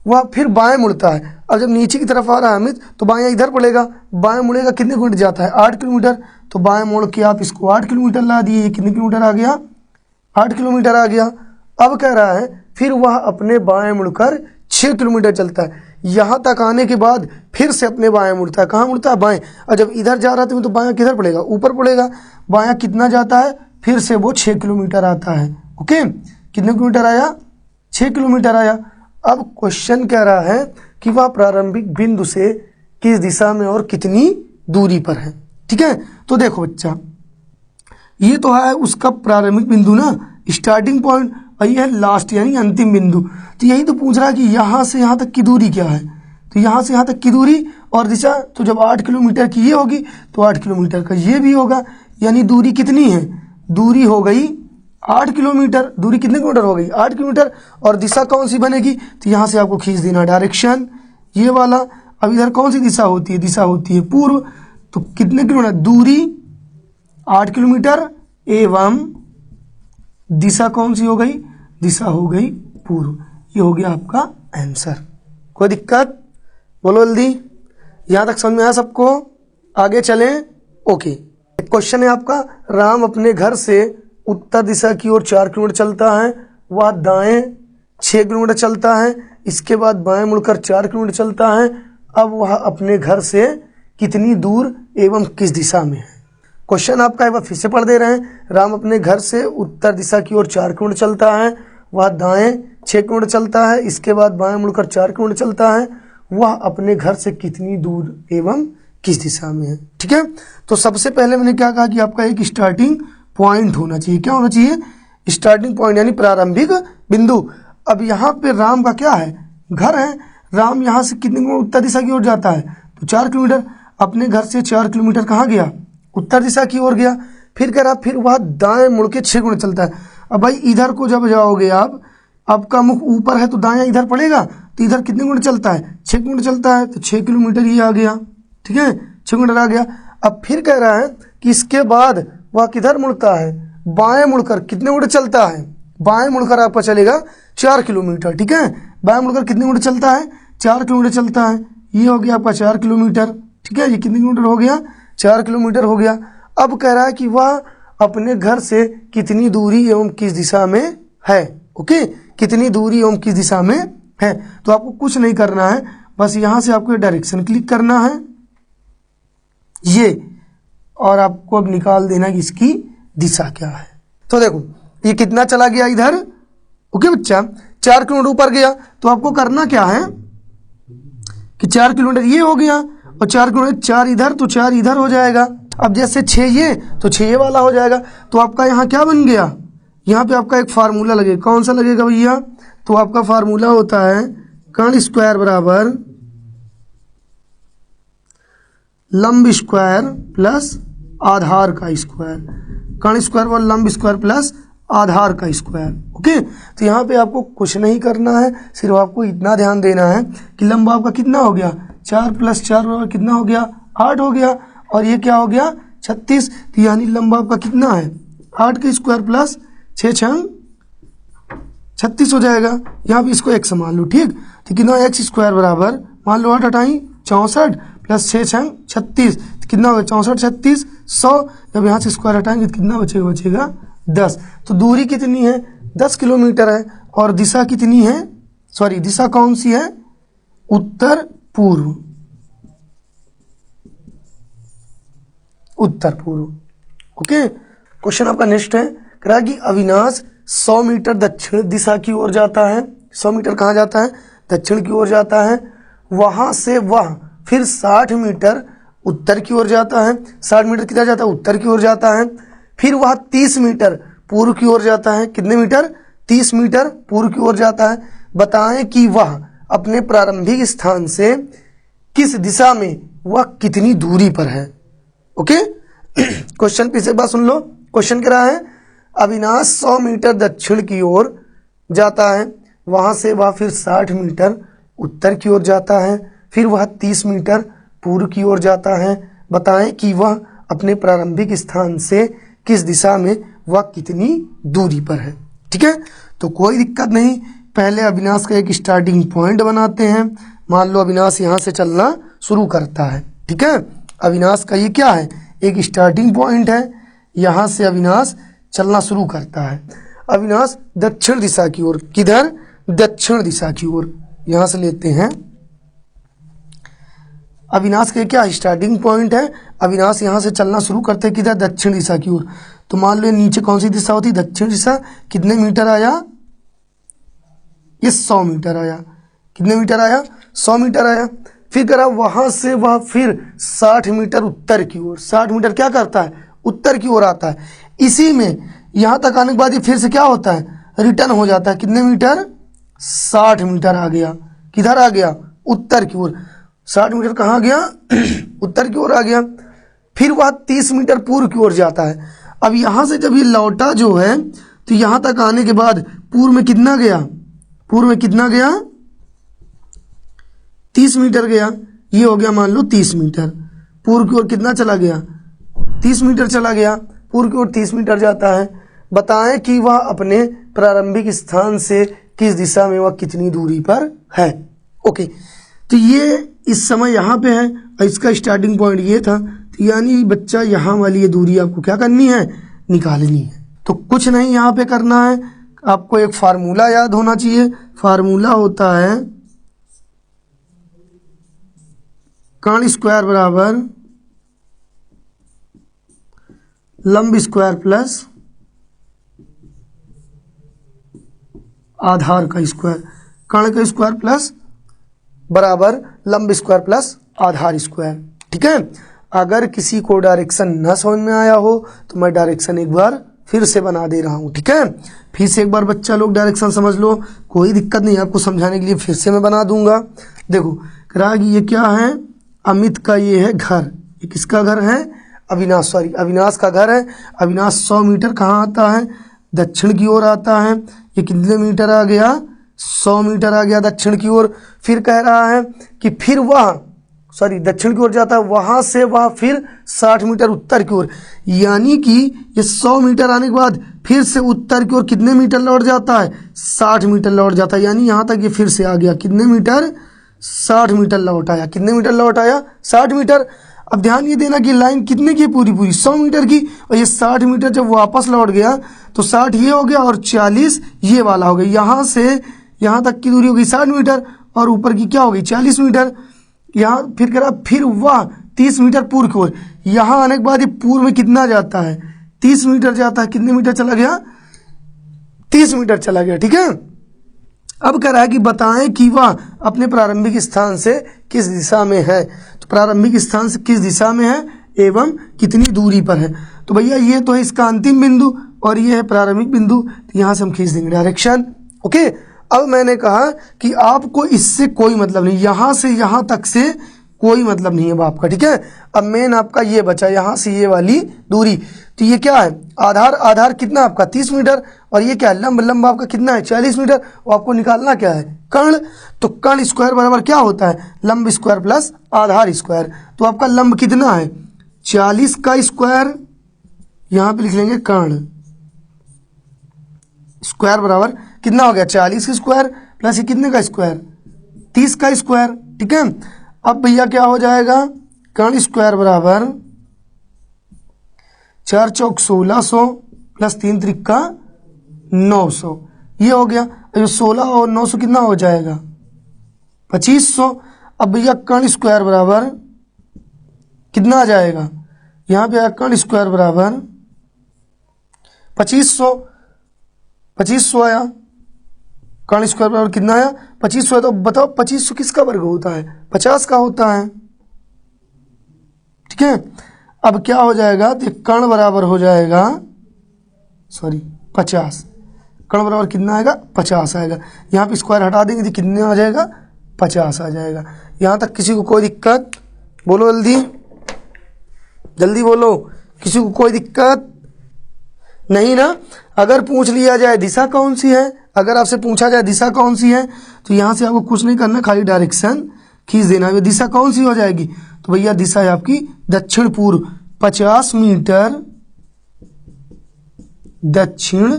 वह फिर बाएं मुड़ता है। अब जब नीचे की तरफ आ रहा है अमित तो बाएं इधर पड़ेगा, बाएं मुड़ेगा, कितने किलोमीटर जाता है, 8 किलोमीटर। तो बाएं मोड़ के आप इसको 8 किलोमीटर ला दिए। कितने किलोमीटर आ गया, 8 किलोमीटर आ गया। अब कह रहा है फिर वह अपने बाएं मुड़कर 6 किलोमीटर चलता है। यहाँ तक आने के बाद फिर से अपने बाएं मुड़ता है। कहाँ मुड़ता है, बाएं। और जब इधर जा रहा था तो बायां किधर पड़ेगा, ऊपर पड़ेगा। बायां कितना जाता है, फिर से वो 6 किलोमीटर आता है। ओके, कितने किलोमीटर आया, 6 किलोमीटर आया। अब क्वेश्चन कह रहा है कि वह प्रारंभिक बिंदु से किस दिशा में और कितनी दूरी पर है। ठीक है, तो देखो बच्चा, ये तो है उसका प्रारंभिक बिंदु ना, स्टार्टिंग पॉइंट, और ये है लास्ट यानी अंतिम बिंदु। तो यही तो पूछ रहा है कि यहाँ से यहाँ तक की दूरी क्या है। तो यहाँ से यहाँ तक की दूरी और दिशा, तो जब 8 किलोमीटर की ये होगी तो 8 किलोमीटर का ये भी होगा, यानी दूरी कितनी है, दूरी हो गई 8 किलोमीटर। दूरी कितने किलोमीटर हो गई, 8 किलोमीटर। और दिशा कौन सी बनेगी, तो यहाँ से आपको खींच देना डायरेक्शन ये वाला। अब इधर कौन सी दिशा होती है, दिशा होती है पूर्व। तो कितने किलोमीटर, दूरी 8 किलोमीटर एवं दिशा कौन सी हो गई, दिशा हो गई पूर्व। ये हो गया आपका आंसर। कोई दिक्कत, बोलो जल्दी। यहाँ तक समझ में आया सबको, आगे चलें। ओके, क्वेश्चन है आपका, राम अपने घर से उत्तर दिशा की ओर 4 किलोमीटर चलता है, वह दाएं 6 किलोमीटर चलता है, इसके बाद बाएं मुड़कर 4 किलोमीटर चलता है। अब वह अपने घर से कितनी दूर एवं किस दिशा में है। क्वेश्चन आपका एक बार फिर से पढ़ दे रहे हैं। राम अपने घर से उत्तर दिशा की ओर 4 किलोमीटर चलता है, वह दाएं 6 किलोमीटर चलता है, इसके बाद बाएं मुड़कर 4 किलोमीटर चलता है। वह अपने घर से कितनी दूर एवं किस दिशा में है। ठीक है, तो सबसे पहले मैंने क्या कहा कि आपका एक स्टार्टिंग पॉइंट होना चाहिए। क्या होना चाहिए, स्टार्टिंग पॉइंट यानी प्रारंभिक बिंदु। अब यहाँ पे राम का क्या है, घर है। राम यहाँ से कितने उत्तर दिशा की ओर जाता है, तो 4 किलोमीटर। अपने घर से 4 किलोमीटर कहाँ गया, उत्तर दिशा की ओर गया। फिर कह रहा फिर वह दाएं मुड़ के 6 किलोमीटर चलता है। अब भाई इधर को जब जाओगे आप, आपका मुख ऊपर है तो दायां इधर पड़ेगा, तो इधर कितने किलोमीटर चलता है, 6 किलोमीटर चलता है। तो 6 किलोमीटर ही आ गया। ठीक है, 6 किलोमीटर आ गया। अब फिर कह रहा है कि इसके बाद वह किधर मुड़ता है, बाएं मुड़कर कितने किलोमीटर चलता है, बाएं मुड़कर आपका चलेगा 4 किलोमीटर। ठीक है, बाएं मुड़कर कितने किलोमीटर चलता है, 4 किलोमीटर चलता है। ये हो गया आपका 4 किलोमीटर। ठीक है, ये कितने किलोमीटर हो गया, 4 किलोमीटर हो गया। अब कह रहा है कि वह अपने घर से कितनी दूरी एवं किस दिशा में है। ओके, कितनी दूरी एवं किस दिशा में है। तो आपको कुछ नहीं करना है, बस यहाँ से आपको डायरेक्शन क्लिक करना है ये, और आपको अब निकाल देना कि इसकी दिशा क्या है। तो देखो ये कितना चला गया इधर। ओके बच्चा, 4 किलोमीटर ऊपर गया। तो आपको करना क्या है कि 4 किलोमीटर ये हो गया और 4 किलोमीटर 4 इधर, तो 4 इधर हो जाएगा। अब जैसे 6 ये, तो 6 ये वाला हो जाएगा। तो आपका यहाँ क्या बन गया, यहाँ पे आपका एक फार्मूला लगेगा। कौन सा लगेगा भैया, तो आपका फार्मूला होता है कर्ण स्क्वायर बराबर लंब स्क्वायर प्लस आधार का स्क्वायर। कर्ण स्क्वायर व लंब स्क्वायर प्लस आधार का स्क्वायर। ओके, तो यहाँ पे आपको कुछ नहीं करना है, सिर्फ आपको इतना ध्यान देना है कि लंब आपका कितना हो गया, 4 + 4 कितना हो गया, 8 हो गया। और ये क्या हो गया, 36। तो यानी लंब आपका कितना है, 8 का स्क्वायर प्लस 6 छंग 36 हो जाएगा। यहाँ पे इसको x मान लो। ठीक, तो कितना x स्क्वायर बराबर, मान लो 8 हटाई 64 प्लस 6 छंग 36, कितना होगा 64 36 100। जब यहाँ से स्क्वायर हटाएंगे तो कितना बचेगा, बचेगा 10। तो दूरी कितनी है? 10 किलोमीटर है। और दिशा कितनी है? सॉरी, दिशा कौन सी है? उत्तर पूर्व, उत्तर पूर्व। ओके, क्वेश्चन आपका नेक्स्ट है, कह रहा है कि अविनाश 100 मीटर दक्षिण दिशा की ओर जाता है। 100 मीटर कहाँ जाता है? दक्षिण की ओर जाता है। वहां से वह फिर 60 मीटर उत्तर की ओर जाता है। 60 मीटर किधर जाता है? उत्तर की ओर जाता है। फिर वह 30 मीटर पूर्व की ओर जाता है। कितने मीटर? 30 मीटर पूर्व की ओर जाता है। बताएं कि वह अपने प्रारंभिक स्थान से किस दिशा में वह कितनी दूरी पर है। ओके, क्वेश्चन फिर से एक बार सुन लो। क्वेश्चन कह रहा है अविनाश 100 मीटर दक्षिण की ओर जाता है। वहां से वह फिर 60 मीटर उत्तर की ओर जाता है। फिर वह 30 मीटर पूर्व की ओर जाता है। बताएं कि वह अपने प्रारंभिक स्थान से किस दिशा में वह कितनी दूरी पर है। ठीक है, तो कोई दिक्कत नहीं। पहले अविनाश का एक स्टार्टिंग पॉइंट बनाते हैं। मान लो अविनाश यहाँ से चलना शुरू करता है। ठीक है, अविनाश का ये क्या है? एक स्टार्टिंग पॉइंट है। यहाँ से अविनाश चलना शुरू करता है। अविनाश दक्षिण दिशा की ओर, किधर? दक्षिण दिशा की ओर। यहाँ से लेते हैं अविनाश का क्या स्टार्टिंग पॉइंट है। अविनाश यहाँ से चलना शुरू करते हैं किधर? दक्षिण दिशा की ओर। तो मान लो नीचे कौन सी दिशा होती? दक्षिण दिशा। कितने मीटर आया? ये 100 मीटर आया। कितने मीटर आया? 100 मीटर आया। फिर करा वहां से वह फिर 60 मीटर उत्तर की ओर। 60 मीटर क्या करता है? उत्तर की ओर आता है। इसी में यहां तक आने के बाद ये फिर से क्या होता है? रिटर्न हो जाता है। कितने मीटर? 60 मीटर आ गया। किधर आ गया? उत्तर की ओर। 60 मीटर कहाँ गया? उत्तर की ओर आ गया। फिर वह 30 मीटर पूर्व की ओर जाता है। अब यहां से जब ये लौटा जो है, तो यहां तक आने के बाद पूर्व में कितना गया? पूर्व में कितना गया? 30 मीटर गया। ये हो गया मान लो 30 मीटर। पूर्व की ओर कितना चला गया? 30 मीटर चला गया। पूर्व की ओर 30 मीटर जाता है। बताएं कि वह अपने प्रारंभिक स्थान से किस दिशा में वह कितनी दूरी पर है। ओके, तो ये इस समय यहाँ पे है और इसका स्टार्टिंग पॉइंट ये था। तो यानी बच्चा यहाँ वाली ये दूरी आपको क्या करनी है? निकालनी है। तो कुछ नहीं यहाँ पे करना है, आपको एक फार्मूला याद होना चाहिए। फार्मूला होता है कर्ण स्क्वायर बराबर लंब स्क्वायर प्लस आधार का स्क्वायर। कर्ण का स्क्वायर प्लस बराबर लंब स्क्वायर प्लस आधार स्क्वायर। ठीक है, अगर किसी को डायरेक्शन न समझ में आया हो तो मैं डायरेक्शन एक बार फिर से बना दे रहा हूँ। ठीक है, फिर से एक बार बच्चा लोग डायरेक्शन समझ लो, कोई दिक्कत नहीं। आपको समझाने के लिए फिर से मैं बना दूंगा। देखो करा कि ये क्या है? अमित का ये है घर। ये किसका घर है? अविनाश, सॉरी अविनाश का घर है। अविनाश 100 मीटर कहाँ आता है? दक्षिण की ओर आता है। ये कितने मीटर आ गया? 100 मीटर आ गया दक्षिण की ओर। फिर कह रहा है कि फिर वह दक्षिण की ओर जाता है। वहां से वह फिर 60 मीटर उत्तर की ओर। यानी कि ये 100 मीटर आने के बाद फिर से उत्तर की ओर कितने मीटर लौट जाता है? 60 मीटर लौट जाता है। यानी यहां तक ये फिर से आ गया। कितने मीटर? 60 मीटर लौट आया। कितने मीटर लौट आया? 60 मीटर। अब ध्यान ये देना कि लाइन कितने की? पूरी पूरी 100 मीटर की। और ये 60 मीटर जब वापस लौट गया तो 60 ये हो गया और 40 ये वाला हो गया। यहां से यहां तक की दूरी हो गई 60 मीटर और ऊपर की क्या हो गई? 40 मीटर। यहाँ फिर करा फिर वह 30 मीटर पूर्व की ओर। यहां आने के बाद ये पूर्व में कितना जाता है? 30 मीटर जाता है। कितने मीटर चला गया? 30 मीटर चला गया। ठीक है, अब कह रहा है कि बताएं कि वह अपने प्रारंभिक स्थान से किस दिशा में है। तो प्रारंभिक स्थान से किस दिशा में है एवं कितनी दूरी पर है। तो भैया ये तो है इसका अंतिम बिंदु और ये है प्रारंभिक बिंदु। तो यहां से हम खींच देंगे डायरेक्शन। ओके, अब मैंने कहा कि आपको इससे कोई मतलब नहीं, यहां से यहां तक से कोई मतलब नहीं है अब आपका। ठीक है, अब मेन आपका ये बचा यहां से ये वाली दूरी। तो ये क्या है? आधार। आधार कितना आपका? 30 मीटर। और ये क्या है? लंब। लंब आपका कितना है? 40 मीटर। और आपको निकालना क्या है? कर्ण। तो कर्ण स्क्वायर बराबर क्या होता है? लंब स्क्वायर प्लस आधार स्क्वायर। तो आपका लंब कितना है? 40 का स्क्वायर, यहां पे लिख लेंगे कर्ण स्क्वायर बराबर कितना हो गया? 40 का स्क्वायर प्लस ये कितने का स्क्वायर? 30 का स्क्वायर। ठीक है, अब भैया क्या हो जाएगा? कर्ण स्क्वायर बराबर 4 चौक 1600 प्लस 3 त्रिका 900, ये हो गया। तो 16 और 900 कितना हो जाएगा 2500। अब भैया कर्ण स्क्वायर बराबर कितना आ जाएगा, यहाँ पे कर्ण स्क्वायर बराबर 2500, 2500 आया, कर्ण स्क्वायर बराबर कितना आया 2500 है। तो बताओ 2500 किसका वर्ग होता है, 50 का होता है, ठीक है। अब क्या हो जाएगा, तो कर्ण बराबर हो जाएगा 50, कर्ण बराबर कितना आएगा 50 आएगा। यहाँ पे स्क्वायर हटा देंगे तो कितने आ जाएगा 50 आ जाएगा। यहाँ तक किसी को कोई दिक्कत, बोलो जल्दी जल्दी बोलो, किसी को कोई दिक्कत नहीं ना। अगर पूछ लिया जाए दिशा कौन सी है, अगर आपसे पूछा जाए दिशा कौन सी है, तो यहाँ से आपको कुछ नहीं करना, खाली डायरेक्शन खींच देना है। दिशा कौन सी हो जाएगी, तो भैया दिशा है आपकी दक्षिण पूर्व, 50 मीटर दक्षिण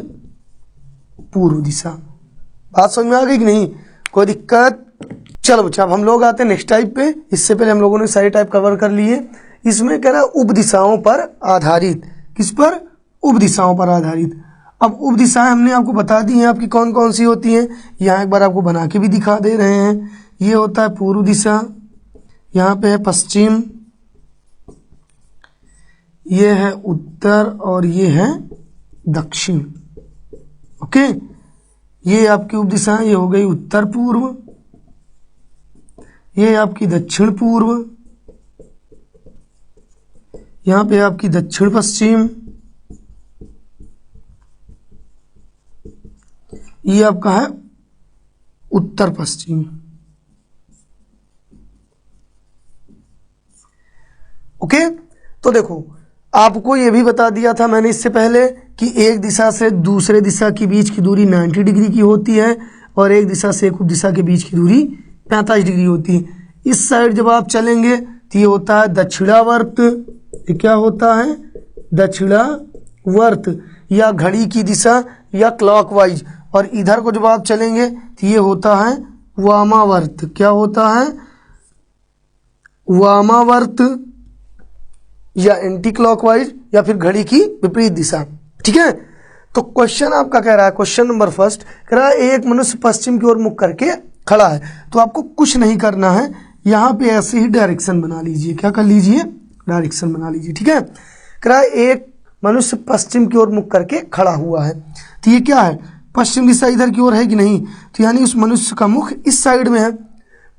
पूर्व दिशा। बात समझ में आ गई कि नहीं, कोई दिक्कत। चलो बच्चा अब हम लोग आते हैं नेक्स्ट टाइप पे। इससे पहले हम लोगों ने सारे टाइप कवर कर लिए। इसमें कह रहा है उपदिशाओं पर आधारित, किस पर, उपदिशाओं पर आधारित। अब उपदिशाएं हमने आपको बता दी हैं आपकी कौन कौन सी होती हैं, यहाँ एक बार आपको बना के भी दिखा दे रहे हैं। ये होता है पूर्व दिशा, यहाँ पे है पश्चिम, ये है उत्तर और ये है दक्षिण। ओके, ये आपकी उपदिशाएं, ये हो गई उत्तर पूर्व, ये आपकी दक्षिण पूर्व, यहाँ पे आपकी दक्षिण पश्चिम, ये आपका है उत्तर पश्चिम। ओके, तो देखो आपको ये भी बता दिया था मैंने इससे पहले कि एक दिशा से दूसरे दिशा के बीच की दूरी 90 डिग्री की होती है और एक दिशा से एक उपदिशा के बीच की दूरी 45 डिग्री होती है। इस साइड जब आप चलेंगे तो ये होता है दक्षिणावर्त, ये क्या होता है दक्षिणावर्त, या घड़ी की दिशा या क्लॉकवाइज। और इधर को जब आप चलेंगे तो ये होता है वामावर्त, क्या होता है वामावर्त, या एंटी क्लॉकवाइज, या फिर घड़ी की विपरीत दिशा, ठीक है। तो क्वेश्चन आपका कह रहा है, क्वेश्चन नंबर फर्स्ट कह रहा है एक मनुष्य पश्चिम की ओर मुख करके खड़ा है। तो आपको कुछ नहीं करना है, यहाँ पे ऐसे ही डायरेक्शन बना लीजिए, क्या कर लीजिए डायरेक्शन बना लीजिए, ठीक है। कह रहा है एक मनुष्य पश्चिम की ओर मुख करके खड़ा हुआ है, तो ये क्या है पश्चिम दिशा इधर की ओर है कि नहीं, तो यानी उस मनुष्य का मुख इस साइड में है,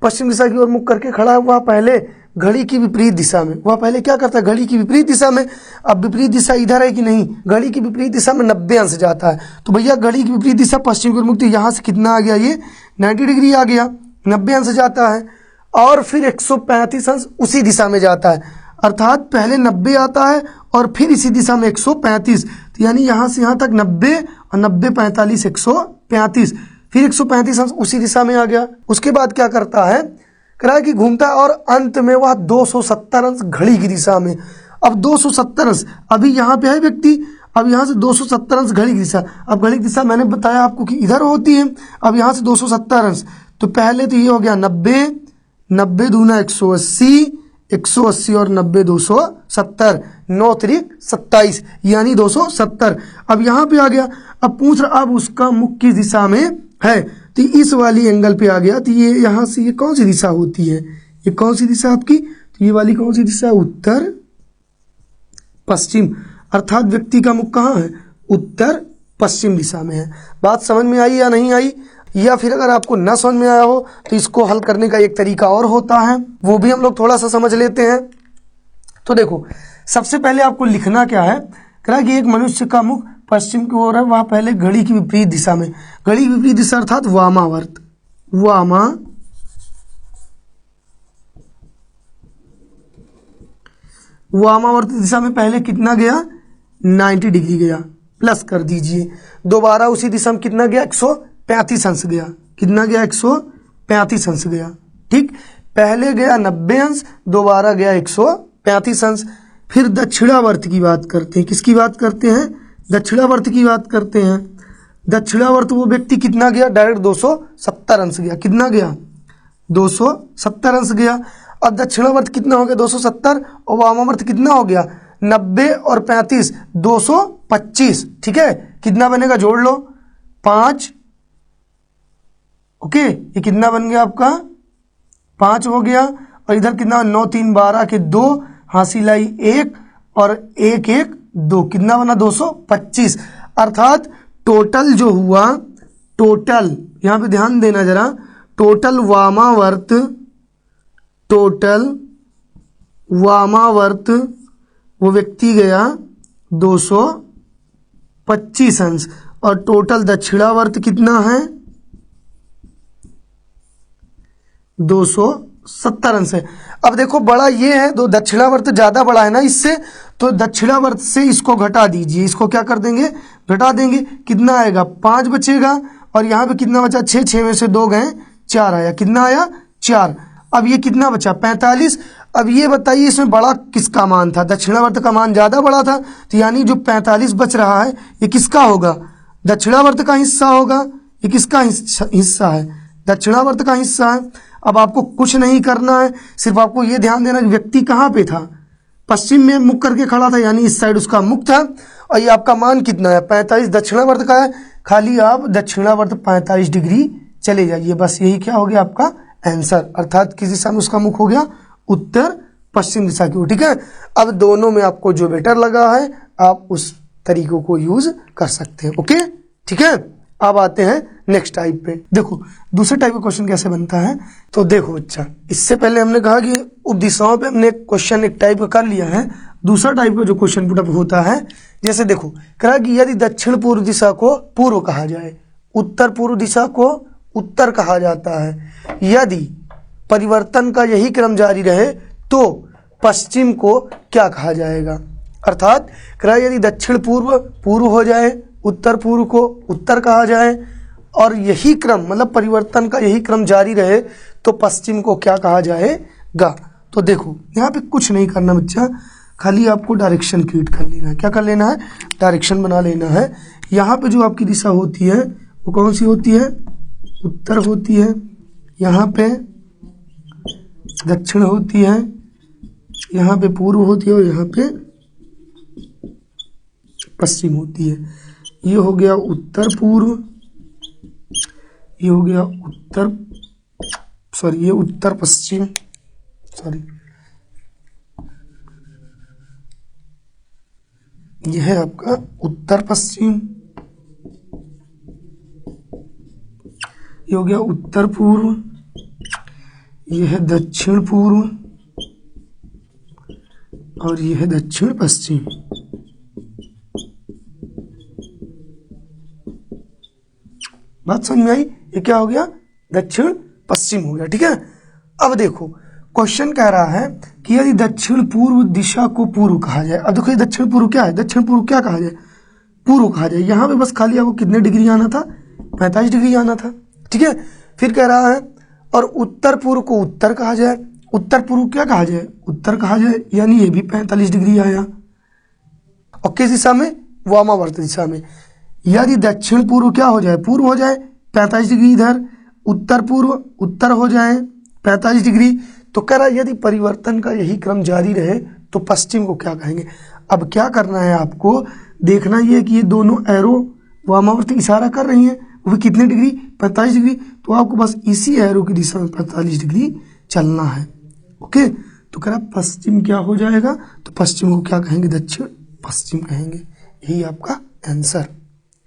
पश्चिम दिशा की ओर मुख करके खड़ा है। वह पहले घड़ी की विपरीत दिशा में, वह पहले क्या करता है घड़ी की विपरीत दिशा में। अब विपरीत दिशा इधर है कि नहीं, घड़ी की विपरीत दिशा में 90 अंश जाता है, तो भैया घड़ी की विपरीत दिशा पश्चिम की ओर मुख, तो यहाँ से कितना आ गया ये 90 डिग्री आ गया, 90 अंश जाता है। और फिर 135 अंश उसी दिशा में जाता है, अर्थात पहले 90 आता है और फिर इसी दिशा में 135, तो यानी यहाँ से यहाँ तक 90 और 90 45 135, फिर 135 अंश उसी दिशा में आ गया। उसके बाद क्या करता है, कह रहा है कि घूमता है और अंत में वह 270 अंश घड़ी की दिशा में। अब 270 अंश, अभी यहाँ पे है व्यक्ति, अब यहाँ से 270 अंश घड़ी की दिशा। अब घड़ी की दिशा मैंने बताया आपको कि इधर होती है, अब यहाँ से 270 अंश, तो पहले तो ये हो गया 90, 90 दूना 180, 180 और 90 270, 9 त्रिक 27, यानी 270। अब यहाँ पे आ गया, अब पूछ रहा अब उसका मुख किस दिशा में है, तो इस वाली एंगल पे आ गया, तो ये यहाँ से ये कौन सी दिशा होती है, ये कौन सी दिशा आपकी, तो ये वाली कौन सी दिशा है उत्तर पश्चिम, अर्थात व्यक्ति का मुख कहाँ है उत्तर पश्चिम दिशा में है। बात समझ में आई या नहीं आई, या फिर अगर आपको न समझ में आया हो तो इसको हल करने का एक तरीका और होता है, वो भी हम लोग थोड़ा सा समझ लेते हैं। तो देखो सबसे पहले आपको लिखना क्या है, कह रहा है कि एक मनुष्य का मुख पश्चिम की ओर है, वह पहले घड़ी की विपरीत दिशा में, घड़ी की विपरीत दिशा अर्थात वामावर्त, वामावर्त दिशा में पहले कितना गया 90 डिग्री गया, प्लस कर दीजिए, दोबारा उसी दिशा में कितना गया 135 अंश गया, कितना गया 135 अंश गया, ठीक। पहले गया 90 अंश, दोबारा गया 135 अंश। फिर दक्षिणावर्त की बात करते हैं, किसकी बात करते हैं दक्षिणावर्त की बात करते हैं। दक्षिणावर्त वो व्यक्ति कितना गया डायरेक्ट 270 अंश गया, कितना गया 270 अंश गया। अब दक्षिणावर्त कितना हो गया 270, और वामावर्त कितना हो गया 90 और 35 205 25, ठीक है। कितना बनेगा, जोड़ लो 5, ओके। ये कितना बन गया आपका, 5 हो गया। और इधर कितना, 9 3 12 के 2, हासिल आई 1 और 1 1 2, कितना बना 225। अर्थात टोटल जो हुआ, टोटल यहां पे ध्यान देना जरा, टोटल वामावर्त वो व्यक्ति गया 225 अंश, और टोटल दक्षिणावर्त कितना है, 270 अंश है। अब देखो बड़ा ये है, दो दक्षिणावर्त ज्यादा बड़ा है ना इससे, तो दक्षिणावर्त से इसको घटा दीजिए, इसको क्या कर देंगे, घटा देंगे। कितना आएगा, 5 बचेगा। और यहाँ पे कितना बचा, 6, 6 में से 2 गए, 4 आया। कितना आया, 4। अब ये कितना बचा, 45। अब ये बताइए इसमें बड़ा किसका मान था, दक्षिणावर्त का मान ज्यादा बड़ा था, तो यानी जो 45 बच रहा है ये किसका होगा, दक्षिणावर्त का हिस्सा होगा। ये किसका हिस्सा है, दक्षिणावर्त का हिस्सा है। अब आपको कुछ नहीं करना है, सिर्फ आपको ये ध्यान देना कि व्यक्ति कहाँ पे था, पश्चिम में मुख करके खड़ा था, यानी इस साइड उसका मुख था। और ये आपका मान कितना है, 45 दक्षिणावर्त का है। खाली आप दक्षिणावर्त 45 डिग्री चले जाइए, बस यही क्या हो गया आपका आंसर। अर्थात किस दिशा में उसका मुख हो गया, उत्तर पश्चिम दिशा की ओर, ठीक है। अब दोनों में आपको जो बेटर लगा है आप उस तरीकों को यूज कर सकते हैं, ओके, ठीक है। अब आते हैं नेक्स्ट टाइप पे। देखो दूसरे टाइप का क्वेश्चन कैसे बनता है, तो देखो अच्छा, इससे पहले हमने कहा कि उपदिशाओं पे हमने क्वेश्चन एक टाइप का कर लिया है। दूसरा टाइप का जो क्वेश्चन पुटअप होता है, जैसे देखो कहा कि यदि दक्षिण पूर्व दिशा को पूर्व कहा जाए, उत्तर पूर्व दिशा को उत्तर कहा जाता है, यदि परिवर्तन का यही क्रम जारी रहे तो पश्चिम को क्या कहा जाएगा। अर्थात कहा यदि दक्षिण पूर्व पूर्व हो जाए, उत्तर पूर्व को उत्तर कहा जाए, और यही क्रम मतलब परिवर्तन का यही क्रम जारी रहे तो पश्चिम को क्या कहा जाएगा। तो देखो यहाँ पे कुछ नहीं करना बच्चा, खाली आपको डायरेक्शन क्रिएट कर लेना है। क्या कर लेना है, डायरेक्शन बना लेना है। यहाँ पे जो आपकी दिशा होती है वो कौन सी होती है, उत्तर होती है। यहाँ पे दक्षिण होती है, यहाँ पे पूर्व होती है, और यहाँ पे पश्चिम होती है। ये हो गया उत्तर पूर्व, ये हो गया ये उत्तर पश्चिम, ये है आपका उत्तर पश्चिम, ये हो गया उत्तर पूर्व, ये है दक्षिण पूर्व, और ये है दक्षिण पश्चिम। बात समझ में आई, ये क्या हो गया, दक्षिण पश्चिम हो गया, ठीक है। अब देखो क्वेश्चन कह रहा है कि यदि दक्षिण पूर्व दिशा को पूर्व कहा जाए। अब देखो ये दक्षिण पूर्व क्या है, दक्षिण पूर्व क्या कहा जाए, पूर्व कहा जाए। यहाँ पे बस खाली आपको कितने डिग्री आना था, 45 डिग्री आना था, ठीक है। फिर कह रहा है और उत्तर पूर्व को उत्तर कहा जाए, उत्तर पूर्व क्या कहा जाए, उत्तर कहा जाए, यानी ये भी 45 डिग्री आया। और किस दिशा में, वामावर्त दिशा में। यदि दक्षिण पूर्व क्या हो जाए, पूर्व हो जाए 45 डिग्री इधर, उत्तर पूर्व उत्तर हो जाए 45 डिग्री। तो कह रहा है यदि परिवर्तन का यही क्रम जारी रहे तो पश्चिम को क्या कहेंगे। अब क्या करना है आपको, देखना ये कि ये दोनों एरो वामावर्त इशारा कर रही हैं, वो कितने डिग्री, 45 डिग्री। तो आपको बस इसी एरो की दिशा में 45 डिग्री चलना है, ओके। तो कह रहा पश्चिम क्या हो जाएगा, तो पश्चिम को क्या कहेंगे, दक्षिण पश्चिम कहेंगे। यही आपका आंसर,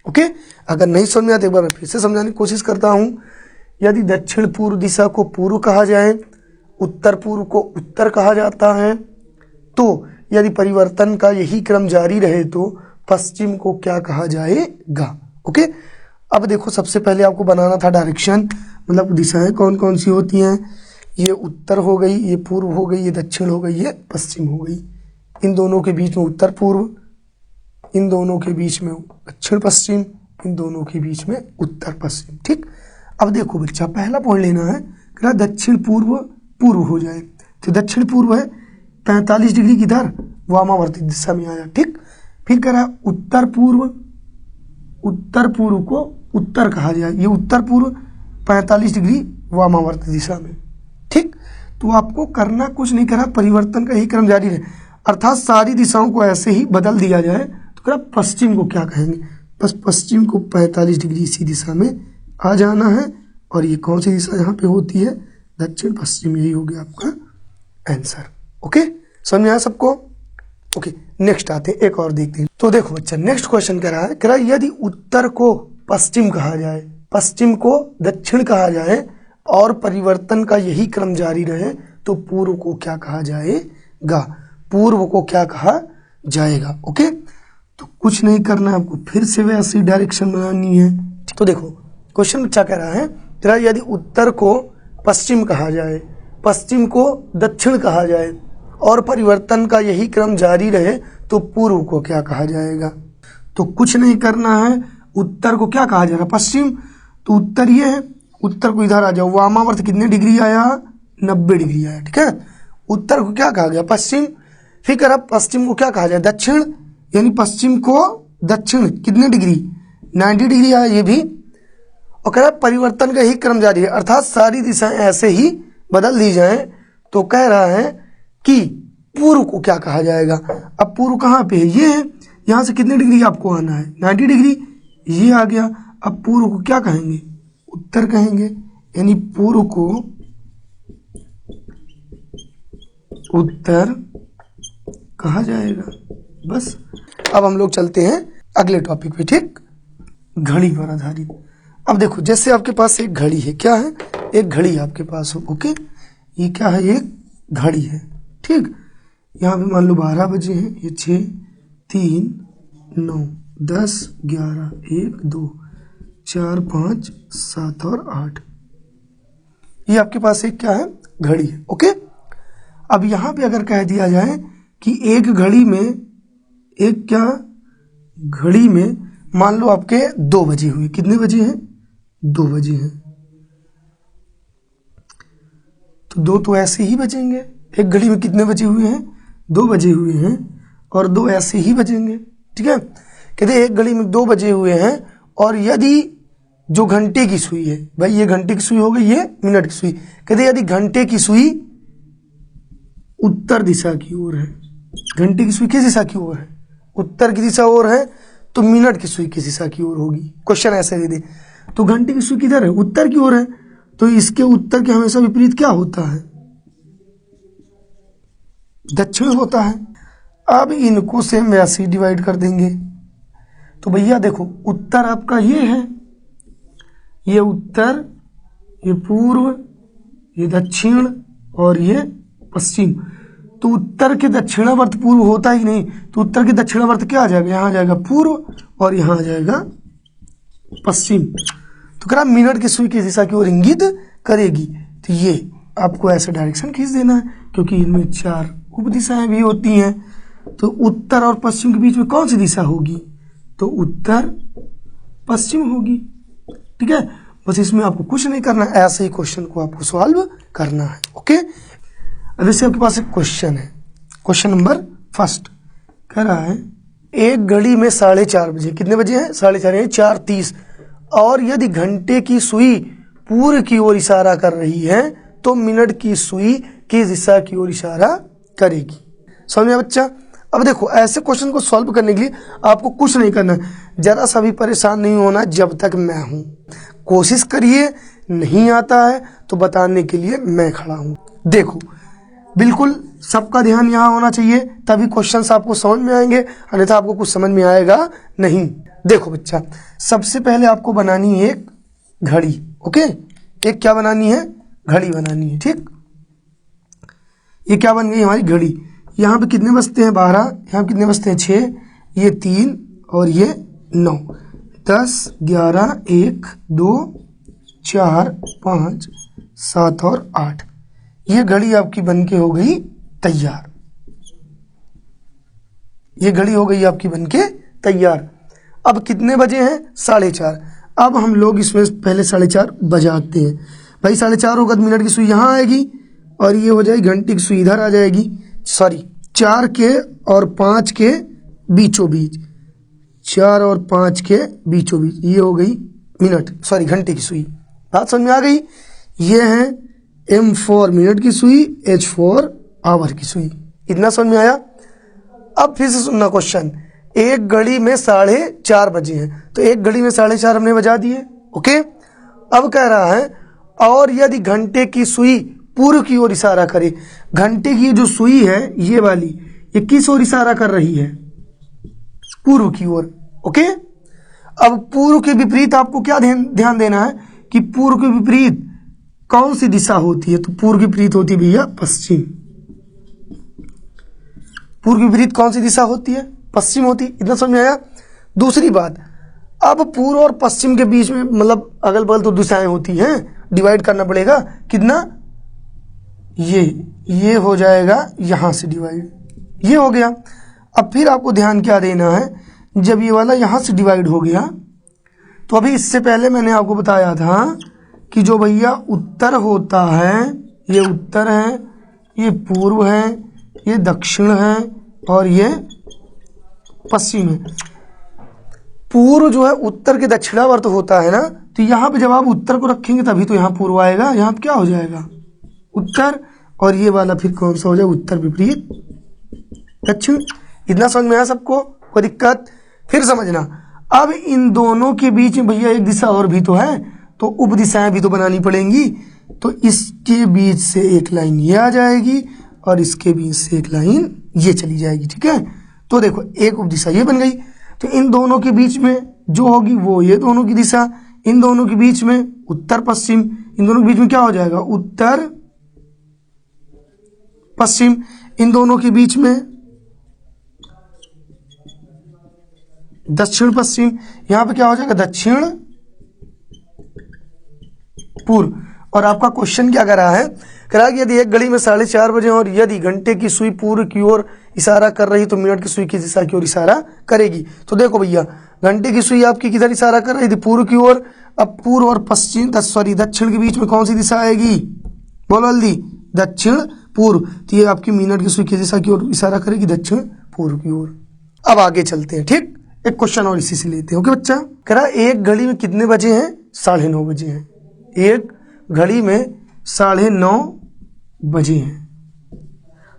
ओके। अगर नहीं समझ में आता एक बार मैं फिर से समझाने की कोशिश करता हूं। यदि दक्षिण पूर्व दिशा को पूर्व कहा जाए, उत्तर पूर्व को उत्तर कहा जाता है, तो यदि परिवर्तन का यही क्रम जारी रहे तो पश्चिम को क्या कहा जाएगा, ओके। अब देखो सबसे पहले आपको बनाना था डायरेक्शन, मतलब दिशाएं कौन कौन सी होती हैं। ये उत्तर हो गई, ये पूर्व हो गई, ये दक्षिण हो गई, ये पश्चिम हो गई। इन दोनों के बीच में उत्तर पूर्व, इन दोनों के बीच में दक्षिण पश्चिम, इन दोनों के बीच में उत्तर पश्चिम, ठीक। अब देखो बच्चा पहला पॉइंट लेना है, कह दक्षिण पूर्व पूर्व हो जाए, तो दक्षिण पूर्व है 45 डिग्री किधर, वामावर्ती दिशा में आया, ठीक। फिर कह रहा उत्तर पूर्व, उत्तर पूर्व को उत्तर कहा जाए, ये उत्तर पूर्व 45 डिग्री वामावर्ती दिशा में, ठीक। तो आपको करना कुछ नहीं, करा परिवर्तन का ही क्रम जारी रहे, अर्थात सारी दिशाओं को ऐसे ही बदल दिया जाए। तो अगर आप पश्चिम को क्या कहेंगे, बस पश्चिम को 45 डिग्री इसी दिशा में आ जाना है, और ये कौन सी दिशा यहाँ पे होती है, दक्षिण पश्चिम, यही हो गया आपका आंसर। ओके, समझ में आया सबको? ओके, नेक्स्ट आते हैं, एक और देखते हैं। तो देखो बच्चा, नेक्स्ट क्वेश्चन कह रहा है यदि उत्तर को पश्चिम कहा जाए, पश्चिम को दक्षिण कहा जाए और परिवर्तन का यही क्रम जारी रहे तो पूर्व को क्या कहा जाएगा, पूर्व को क्या कहा जाएगा। ओके, तो कुछ नहीं करना है आपको, फिर से वैसी डायरेक्शन बनानी है। तो देखो क्वेश्चन बच्चा कह रहा है यदि उत्तर को पश्चिम कहा जाए, पश्चिम को दक्षिण कहा जाए और परिवर्तन का यही क्रम जारी रहे तो पूर्व को क्या कहा जाएगा। तो कुछ नहीं करना है, उत्तर को क्या कहा जाएगा, पश्चिम, तो उत्तर ये है, उत्तर को इधर आ जाओ, वामावर्त कितने डिग्री आया, 90 डिग्री आया, ठीक है। उत्तर को क्या कहा गया, पश्चिम। फिर अब पश्चिम को क्या कहा जाए, दक्षिण, यानी पश्चिम को दक्षिण कितने डिग्री, 90 डिग्री आया ये भी। और कह रहा परिवर्तन का ही क्रम जारी है, अर्थात सारी दिशाएं ऐसे ही बदल दी जाएं। तो कह रहा है कि पूर्व को क्या कहा जाएगा। अब पूर्व कहाँ पे है, ये है, यहाँ से कितने डिग्री आपको आना है, 90 डिग्री, ये आ गया। अब पूर्व को क्या कहेंगे, उत्तर कहेंगे, यानी पूर्व को उत्तर कहा जाएगा। बस अब हम लोग चलते हैं अगले टॉपिक पे, ठीक, घड़ी पर आधारित। अब देखो जैसे आपके पास एक घड़ी है, क्या है, एक घड़ी आपके पास हो, ओके, ये क्या है, एक घड़ी है, ठीक। यहाँ पे मान लो 12 बजे हैं, ये 6, 3, 9, 10, 11, 1, 2, 4, 5, 7 और 8, ये आपके पास एक क्या है, घड़ी है, ओके। अब यहाँ पे अगर कह दिया जाए कि एक घड़ी में, एक क्या घड़ी में मान लो आपके 2 बजे हुए, कितने बजे हैं, 2 बजे हैं, तो 2 तो ऐसे ही बजेंगे। एक घड़ी में कितने बजे हुए हैं, 2 बजे हुए हैं, और 2 ऐसे ही बजेंगे, ठीक है। कहते एक घड़ी में 2 बजे हुए हैं, और यदि जो घंटे की सुई है, भाई ये घंटे की सुई हो गई, ये मिनट की सुई, कहते यदि घंटे की सुई उत्तर दिशा की ओर है, घंटे की सुई किस दिशा की ओर है, उत्तर की दिशा ओर है, तो मिनट की सुई किस दिशा की ओर होगी। क्वेश्चन ऐसे दे दे, तो घंटे की सुई किधर है, उत्तर की ओर है, तो इसके उत्तर के हमेशा विपरीत क्या होता है, दक्षिण होता है। अब इनको सेम वैसे ही डिवाइड कर देंगे। तो भैया देखो उत्तर आपका ये है, ये उत्तर, ये पूर्व, ये दक्षिण और ये पश्चिम। तो उत्तर के दक्षिणावर्त पूर्व होता ही नहीं, तो उत्तर के दक्षिणावर्त क्या आ जाएगा, यहाँ आ जाएगा पूर्व और यहाँ आ जाएगा पश्चिम। तो कह रहा मिनट की सुई किस दिशा की ओर इंगित करेगी, तो ये आपको ऐसे डायरेक्शन खींच देना है, क्योंकि इनमें 4 उप दिशाएं भी होती हैं। तो उत्तर और पश्चिम के बीच में कौन सी दिशा होगी, तो उत्तर पश्चिम होगी, ठीक है। बस इसमें आपको कुछ नहीं करना, ऐसे ही क्वेश्चन को आपको सॉल्व करना है, ओके। अब जैसे आपके पास एक क्वेश्चन है, क्वेश्चन नंबर 1 कह रहा है एक घड़ी में 4:30 बजे, कितने बजे हैं, 4:30, 4:30, और यदि घंटे की सुई पूर्व की ओर इशारा कर रही है तो मिनट की सुई किस दिशा की ओर इशारा करेगी। समझ में बच्चा। अब देखो ऐसे क्वेश्चन को सॉल्व करने के लिए आपको कुछ नहीं करना, जरा सा भी परेशान नहीं होना जब तक मैं हूं। कोशिश करिए, नहीं आता है तो बताने के लिए मैं खड़ा हूं। देखो बिल्कुल सबका ध्यान यहाँ होना चाहिए, तभी क्वेश्चंस आपको समझ में आएंगे, अन्यथा आपको कुछ समझ में आएगा नहीं। देखो बच्चा, सबसे पहले आपको बनानी है एक घड़ी, ओके। एक क्या बनानी है, घड़ी बनानी है, ठीक। ये क्या बन गई हमारी घड़ी। यहाँ पे कितने बजते हैं, 12, यहाँ पे कितने बजते हैं, 6, ये 3 और ये 9, 10, 11, 1, 2, 4, 5, 7 और 8। ये घड़ी आपकी बनके हो गई तैयार, ये घड़ी हो गई आपकी बनके तैयार। अब कितने बजे हैं, 4:30। अब हम लोग इसमें पहले 4:30 बजाते हैं। भाई 4:30 होगा तो मिनट की सुई यहाँ आएगी और ये हो जाएगी घंटे की सुई इधर आ जाएगी, सॉरी 4 के और 5 के बीचों बीच, 4 और 5 के बीचों बीच, ये हो गई मिनट, सॉरी घंटे की सुई। बात समझ में आ गई। ये है M फॉर मिनट की सुई, H फॉर आवर की सुई। इतना समझ में आया। अब फिर से सुनना क्वेश्चन, एक घड़ी में 4:30 बजे हैं, तो एक घड़ी में 4:30 हमने बजा दिए। ओके, अब कह रहा है और यदि घंटे की सुई पूर्व की ओर इशारा करे, घंटे की जो सुई है ये वाली, ये किस ओर इशारा कर रही है? पूर्व की ओर। ओके, अब पूर्व के विपरीत आपको क्या ध्यान देना है कि पूर्व के विपरीत कौन सी दिशा होती है? तो पूर्व के विपरीत होती है भैया पश्चिम। पूर्व के विपरीत कौन सी दिशा होती है? पश्चिम होती। इतना समझ में आया? दूसरी बात, अब पूर्व और पश्चिम के बीच में मतलब अगल बगल तो दिशाएं होती हैं, डिवाइड करना पड़ेगा। कितना? ये हो जाएगा यहां से डिवाइड, ये हो गया। अब फिर आपको ध्यान क्या देना है, जब ये वाला यहां से डिवाइड हो गया तो अभी इससे पहले मैंने आपको बताया था कि जो भैया उत्तर होता है, ये उत्तर है, ये पूर्व है, ये दक्षिण है और ये पश्चिम है। पूर्व जो है उत्तर के दक्षिणावर्त होता है ना, तो यहाँ पे जब आप उत्तर को रखेंगे तभी तो यहाँ पूर्व आएगा। यहाँ पे क्या हो जाएगा? उत्तर, और ये वाला फिर कौन सा हो जाएगा? उत्तर विपरीत दक्षिण। इतना समझ में आया सबको? कोई दिक्कत? फिर समझना, अब इन दोनों के बीच में भैया एक दिशा और भी तो है, तो उप दिशाएं भी तो बनानी पड़ेंगी। तो इसके बीच से एक लाइन ये आ जाएगी और इसके बीच से एक लाइन ये चली जाएगी। ठीक है, तो देखो एक उप दिशा ये बन गई। तो इन दोनों के बीच में जो होगी वो ये दोनों की दिशा, इन दोनों के बीच में उत्तर पश्चिम, इन दोनों के बीच में क्या हो जाएगा? उत्तर पश्चिम, इन दोनों के बीच में दक्षिण पश्चिम, यहां पे क्या हो जाएगा? दक्षिण पूर्व। और आपका क्वेश्चन क्या कर रहा है? कह रहा है कि यदि एक घड़ी में 4:30 बजे और यदि घंटे की सुई पूर्व की ओर इशारा कर रही तो मिनट की सुई किस दिशा की ओर इशारा करेगी? तो देखो भैया, घंटे की सुई आपकी किधर इशारा कर रही थी? पूर्व की ओर। अब पूर्व और पश्चिम दक्षिण के बीच में कौन सी दिशा आएगी? बोलो जल्दी। दक्षिण पूर्व। तो ये आपकी मिनट की सुई किस दिशा की ओर इशारा करेगी? दक्षिण पूर्व की ओर। अब आगे चलते हैं। ठीक, एक क्वेश्चन और इसी से लेते हैं। ओके बच्चा, कह रहा एक घड़ी में कितने बजे हैं? 9:30 बजे हैं। एक घड़ी में 9:30 बजे हैं।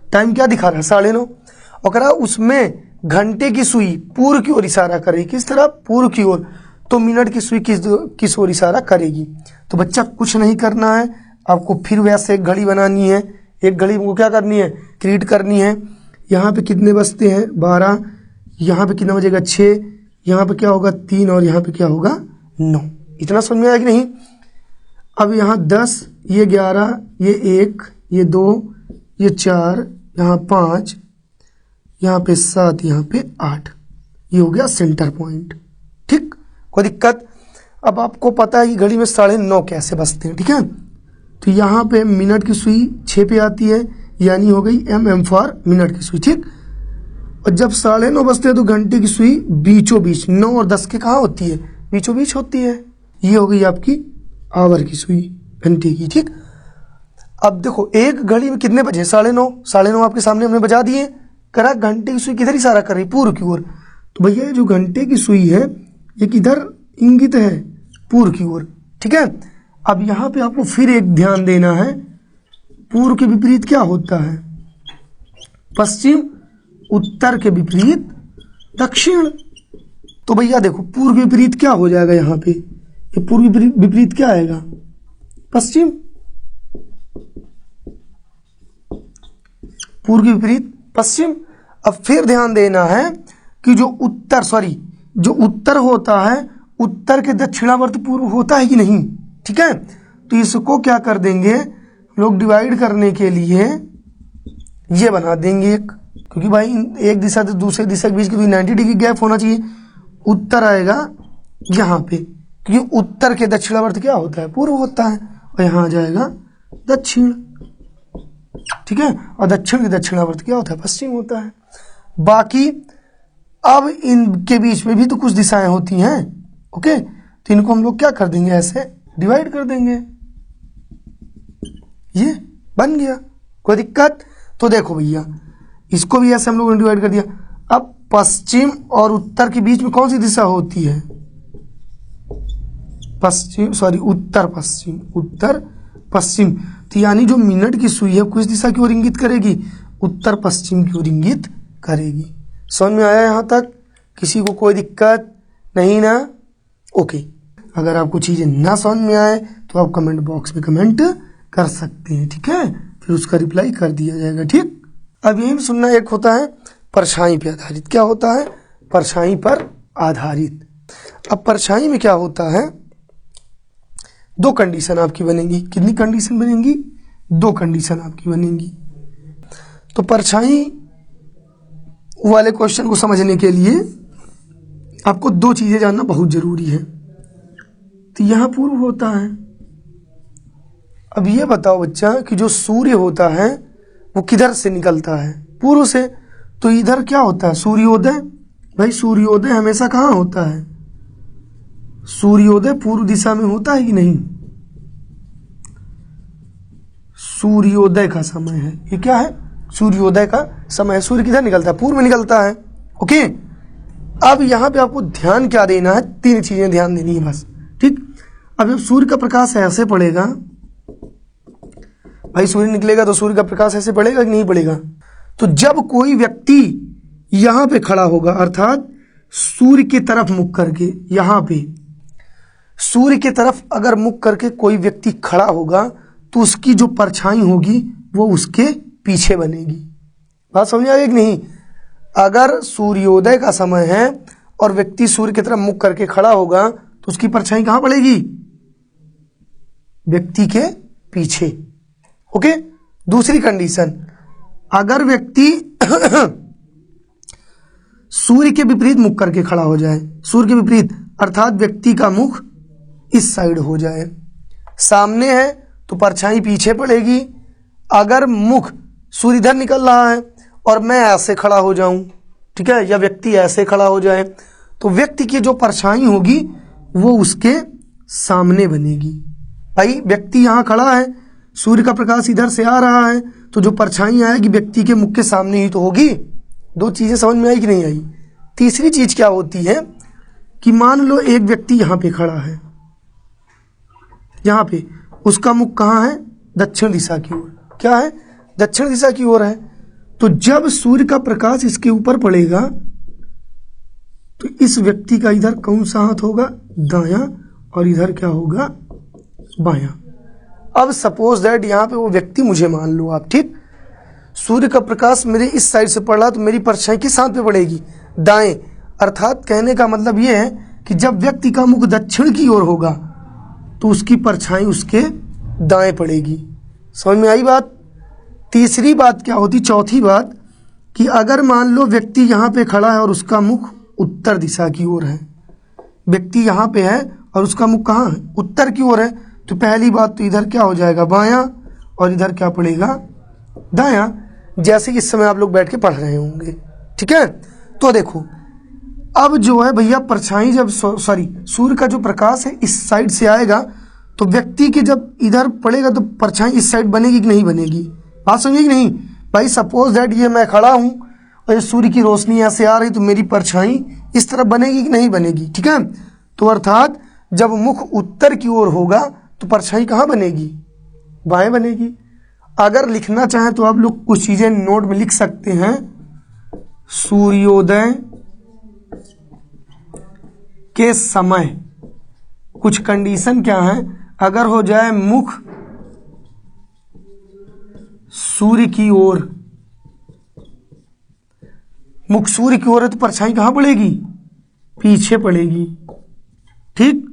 टाइम क्या दिखा रहा है? 9:30। और कह रहा उसमें घंटे की सुई पूर्व की ओर इशारा करेगी। किस तरफ? पूर्व की ओर। तो मिनट की सुई किस ओर इशारा करेगी? तो बच्चा कुछ नहीं करना है, आपको फिर वैसे एक घड़ी बनानी है। एक घड़ी को क्या करनी है? क्रिएट करनी है। यहाँ पे कितने बजते हैं? 12। यहाँ पे कितना बजेगा? 6। यहाँ पे क्या होगा? 3। और यहाँ पे क्या होगा? 9। इतना समझ में आया कि नहीं? अब यहाँ 10, ये 11, ये 1, ये 2, ये 4, यहाँ 5, यहाँ पे 7, यहाँ पे 8। ये हो गया सेंटर पॉइंट। ठीक, कोई दिक्कत? अब आपको पता है कि घड़ी में 9:30 कैसे बजते हैं। ठीक है, तो यहाँ पे मिनट की सुई 6 पे आती है, यानी हो गई एम फॉर मिनट की सुई। ठीक, और जब 9:30 बजते हैं तो घंटे की सुई बीचों बीच 9 और 10 के कहाँ होती है? बीचों बीच होती है। ये हो गई आपकी आवर की सुई घंटे की। ठीक, अब देखो एक घड़ी में कितने बजे? 9:30। 9:30 आपके सामने हमने बजा दिए। करा घंटे की सुई किधर इशारा कर रही? पूर्व की ओर। तो भैया ये जो घंटे की सुई है ये किधर इंगित है? पूर्व की ओर। ठीक है, अब यहाँ पे आपको फिर एक ध्यान देना है, पूर्व के विपरीत क्या होता है? पश्चिम। उत्तर के विपरीत दक्षिण। तो भैया देखो पूर्व के विपरीत क्या हो जाएगा? यहाँ पे ये पूर्व विपरीत क्या आएगा? पश्चिम। पूर्व के विपरीत पश्चिम। अब फिर ध्यान देना है कि जो उत्तर होता है, उत्तर के दक्षिणावर्त पूर्व होता है कि नहीं? ठीक है, तो इसको क्या कर देंगे लोग? डिवाइड करने के लिए ये बना देंगे एक, क्योंकि भाई एक दिशा से दूसरे दिशा के बीच की 90 डिग्री गैप होना चाहिए। उत्तर आएगा यहाँ पे, क्योंकि उत्तर के दक्षिणावर्त क्या होता है? पूर्व होता है, और यहाँ आ जाएगा दक्षिण। ठीक है, और दक्षिण के दक्षिणावर्त क्या होता है? पश्चिम होता है। बाकी अब इनके बीच में भी तो कुछ दिशाएं होती हैं। ओके, तो इनको हम लोग क्या कर देंगे? ऐसे डिवाइड कर देंगे। ये बन गया, कोई दिक्कत? तो देखो भैया, इसको भी ऐसे हम लोगों ने डिवाइड कर दिया। अब पश्चिम और उत्तर के बीच में कौन सी दिशा होती है? उत्तर पश्चिम। उत्तर पश्चिम। तो यानी जो मिनट की सुई है किस दिशा की ओर इंगित करेगी? उत्तर पश्चिम की ओर इंगित करेगी। समझ में आया यहाँ तक? किसी को कोई दिक्कत नहीं ना? ओके। अगर आपको चीज़ें ना समझ में आए तो आप कमेंट बॉक्स में कमेंट कर सकते हैं, ठीक है? फिर उसका रिप्लाई कर दिया जाएगा, ठीक? अब यही सुनना, एक होता है परछाई पे आधारित। क्या होता है? परछाई पर आधारित। अब परछाई में क्या होता है, दो कंडीशन आपकी बनेगी। कितनी कंडीशन बनेंगी? दो कंडीशन आपकी बनेंगी। तो परछाई वाले क्वेश्चन को समझने के लिए आपको दो चीजें जानना बहुत जरूरी है। तो यहां पूर्व होता है। अब ये बताओ बच्चा कि जो सूर्य होता है वो किधर से निकलता है? पूर्व से। तो इधर क्या होता है? सूर्योदय। भाई सूर्योदय हमेशा कहाँ होता है? सूर्योदय पूर्व दिशा में होता है कि नहीं? सूर्योदय का समय है ये। क्या है? सूर्योदय का समय। सूर्य किधर निकलता है? पूर्व में निकलता है। ओके। अब यहां पे आपको ध्यान क्या देना है? तीन चीजें ध्यान देनी है बस, ठीक? अब जब सूर्य का प्रकाश ऐसे पड़ेगा, भाई सूर्य निकलेगा तो सूर्य का प्रकाश ऐसे पड़ेगा कि नहीं पड़ेगा? तो जब कोई व्यक्ति यहां पे खड़ा होगा, अर्थात सूर्य की तरफ मुख करके, यहां पे सूर्य की तरफ अगर मुख करके कोई व्यक्ति खड़ा होगा तो उसकी जो परछाई होगी वो उसके पीछे बनेगी। बात समझ आई कि नहीं? अगर सूर्योदय का समय है और व्यक्ति सूर्य की तरफ मुख करके खड़ा होगा तो उसकी परछाई कहां पड़ेगी? व्यक्ति के पीछे। ओके। दूसरी कंडीशन, अगर व्यक्ति सूर्य के विपरीत मुख करके खड़ा हो जाए, सूर्य के विपरीत अर्थात व्यक्ति का मुख इस साइड हो जाए, सामने है तो परछाई पीछे पड़ेगी। अगर मुख सूर्य इधर निकल रहा है और मैं ऐसे खड़ा हो जाऊं, ठीक है, या व्यक्ति ऐसे खड़ा हो जाए, तो व्यक्ति की जो परछाई होगी वो उसके सामने बनेगी। भाई व्यक्ति यहां खड़ा है, सूर्य का प्रकाश इधर से आ रहा है, तो जो परछाई आएगी व्यक्ति के मुख के सामने ही तो होगी। दो चीजें समझ में आई कि नहीं आई? तीसरी चीज क्या होती है कि मान लो एक व्यक्ति यहां पे खड़ा है, यहां पे उसका मुख कहां है? दक्षिण दिशा की ओर। क्या है? दक्षिण दिशा की ओर है। तो जब सूर्य का प्रकाश इसके ऊपर पड़ेगा तो इस व्यक्ति का इधर कौन सा हाथ होगा? दायां। और इधर क्या होगा? बायां। अब सपोज दैट यहां पे वो व्यक्ति, मुझे मान लो आप, ठीक, सूर्य का प्रकाश मेरे इस साइड से पड़ रहा तो मेरी परछाई किस हाथ पे पड़ेगी? दाएं। अर्थात कहने का मतलब ये है कि जब व्यक्ति का मुख दक्षिण की ओर होगा तो उसकी परछाई उसके दाएं पड़ेगी। समझ में आई बात? तीसरी बात क्या होती? चौथी बात कि अगर मान लो व्यक्ति यहां पे खड़ा है और उसका मुख उत्तर दिशा की ओर है, व्यक्ति यहां पे है और उसका मुख कहां है? उत्तर की ओर है, तो पहली बात तो इधर क्या हो जाएगा? बायां। और इधर क्या पड़ेगा? दायां। जैसे इस समय आप लोग बैठ के पढ़ रहे होंगे, ठीक है? तो देखो, अब जो है भैया परछाई जब सूर्य का जो प्रकाश है इस साइड से आएगा तो व्यक्ति के जब इधर पड़ेगा तो परछाई इस साइड बनेगी कि नहीं बनेगी? बात समझिए कि नहीं? भाई सपोज दैट ये मैं खड़ा हूं और ये सूर्य की रोशनी ऐसे आ रही तो मेरी परछाई इस तरफ बनेगी कि नहीं बनेगी? ठीक है। तो अर्थात जब मुख उत्तर की ओर होगा तो परछाई कहाँ बनेगी? बाएं बनेगी। अगर लिखना चाहें तो आप लोग कुछ चीजें नोट में लिख सकते हैं। सूर्योदय के समय कुछ कंडीशन क्या है? अगर हो जाए मुख सूर्य की ओर, मुख सूर्य की ओर है तो परछाई कहां पड़ेगी? पीछे पड़ेगी, ठीक।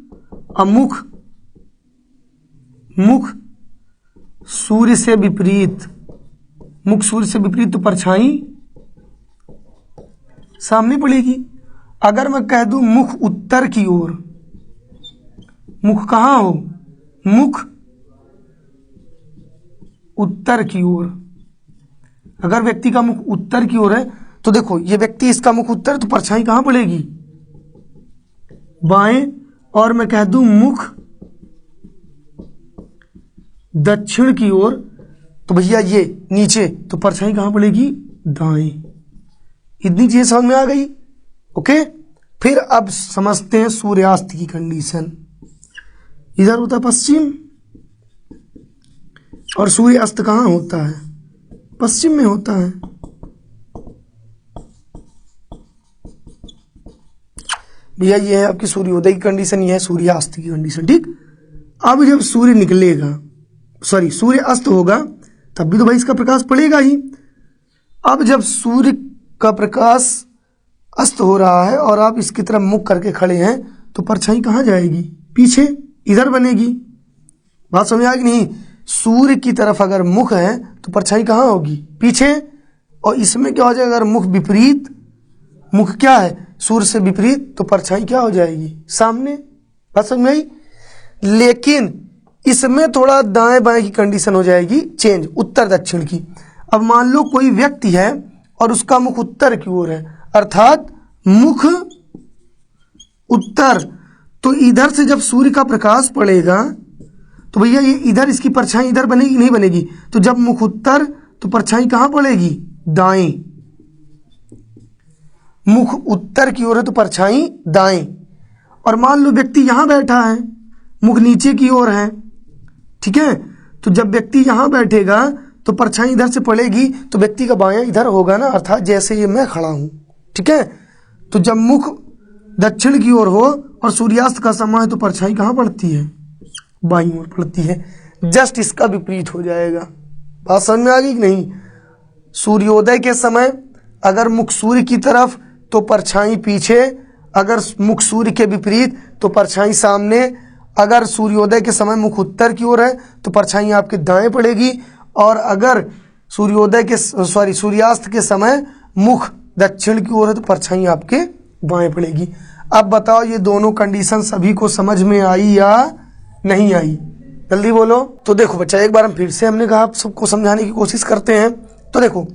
अब मुख सूर्य से विपरीत, मुख सूर्य से विपरीत तो परछाई सामने पड़ेगी। अगर मैं कह दूं मुख उत्तर की ओर, मुख कहां हो? मुख उत्तर की ओर। अगर व्यक्ति का मुख उत्तर की ओर है तो देखो ये व्यक्ति, इसका मुख उत्तर, तो परछाई कहां पड़ेगी? बाएं। और मैं कह दूं मुख दक्षिण की ओर तो भैया ये नीचे, तो परछाई कहां पड़ेगी? दाएं। इतनी चीजें समझ में आ गई? ओके। फिर अब समझते हैं सूर्यास्त की कंडीशन। इधर होता है पश्चिम और सूर्य अस्त कहां होता है? पश्चिम में होता है। भैया ये है आपकी सूर्योदय की कंडीशन, ये है सूर्यास्त की कंडीशन, ठीक। अब जब सूर्य निकलेगा, सॉरी सूर्य अस्त होगा, तब भी तो भाई इसका प्रकाश पड़ेगा ही। अब जब सूर्य का प्रकाश अस्त हो रहा है और आप इसकी तरफ मुख करके खड़े हैं, तो परछाई कहाँ जाएगी? पीछे, इधर बनेगी। बात समझ आ गई नहीं? सूर्य की तरफ अगर मुख है तो परछाई कहाँ होगी? पीछे। और इसमें क्या हो जाएगा, अगर मुख विपरीत, मुख क्या है? सूर्य से विपरीत, तो परछाई क्या हो जाएगी? सामने। बात समझ में आई? लेकिन इसमें थोड़ा दाएं बाएं की कंडीशन हो जाएगी चेंज, उत्तर दक्षिण की। अब मान लो कोई व्यक्ति है और उसका मुख उत्तर की ओर है, अर्थात मुख उत्तर, तो इधर से जब सूर्य का प्रकाश पड़ेगा तो भैया ये इधर इसकी परछाई इधर बनेगी, नहीं बनेगी। तो जब मुख उत्तर तो परछाई कहां पड़ेगी? दाएं। मुख उत्तर की ओर है तो परछाई दाएं। और मान लो व्यक्ति यहां बैठा है, मुख नीचे की ओर है, ठीक है, तो जब व्यक्ति यहां बैठेगा तो परछाई इधर से पड़ेगी, तो व्यक्ति का बायां इधर होगा ना, अर्थात जैसे ये मैं खड़ा हूं, ठीक है। तो जब मुख दक्षिण की ओर हो और सूर्यास्त का समय है तो परछाई कहां पड़ती है? बाईं ओर पड़ती है। जस्ट इसका विपरीत हो जाएगा। बात समझ में आ गई कि नहीं? सूर्योदय के समय अगर मुख सूर्य की तरफ तो परछाई पीछे, अगर मुख सूर्य के विपरीत तो परछाई सामने। अगर सूर्योदय के समय मुख उत्तर की ओर है तो परछाई आपके दाएं पड़ेगी, और अगर सूर्यास्त के समय मुख दक्षिण की ओर है तो परछाई आपके बाएं पड़ेगी। अब बताओ ये दोनों कंडीशन सभी को समझ में आई या नहीं आई? जल्दी बोलो। तो देखो बच्चा, एक बार हम फिर से, हमने कहा आप सबको समझाने की कोशिश करते हैं। तो देखो,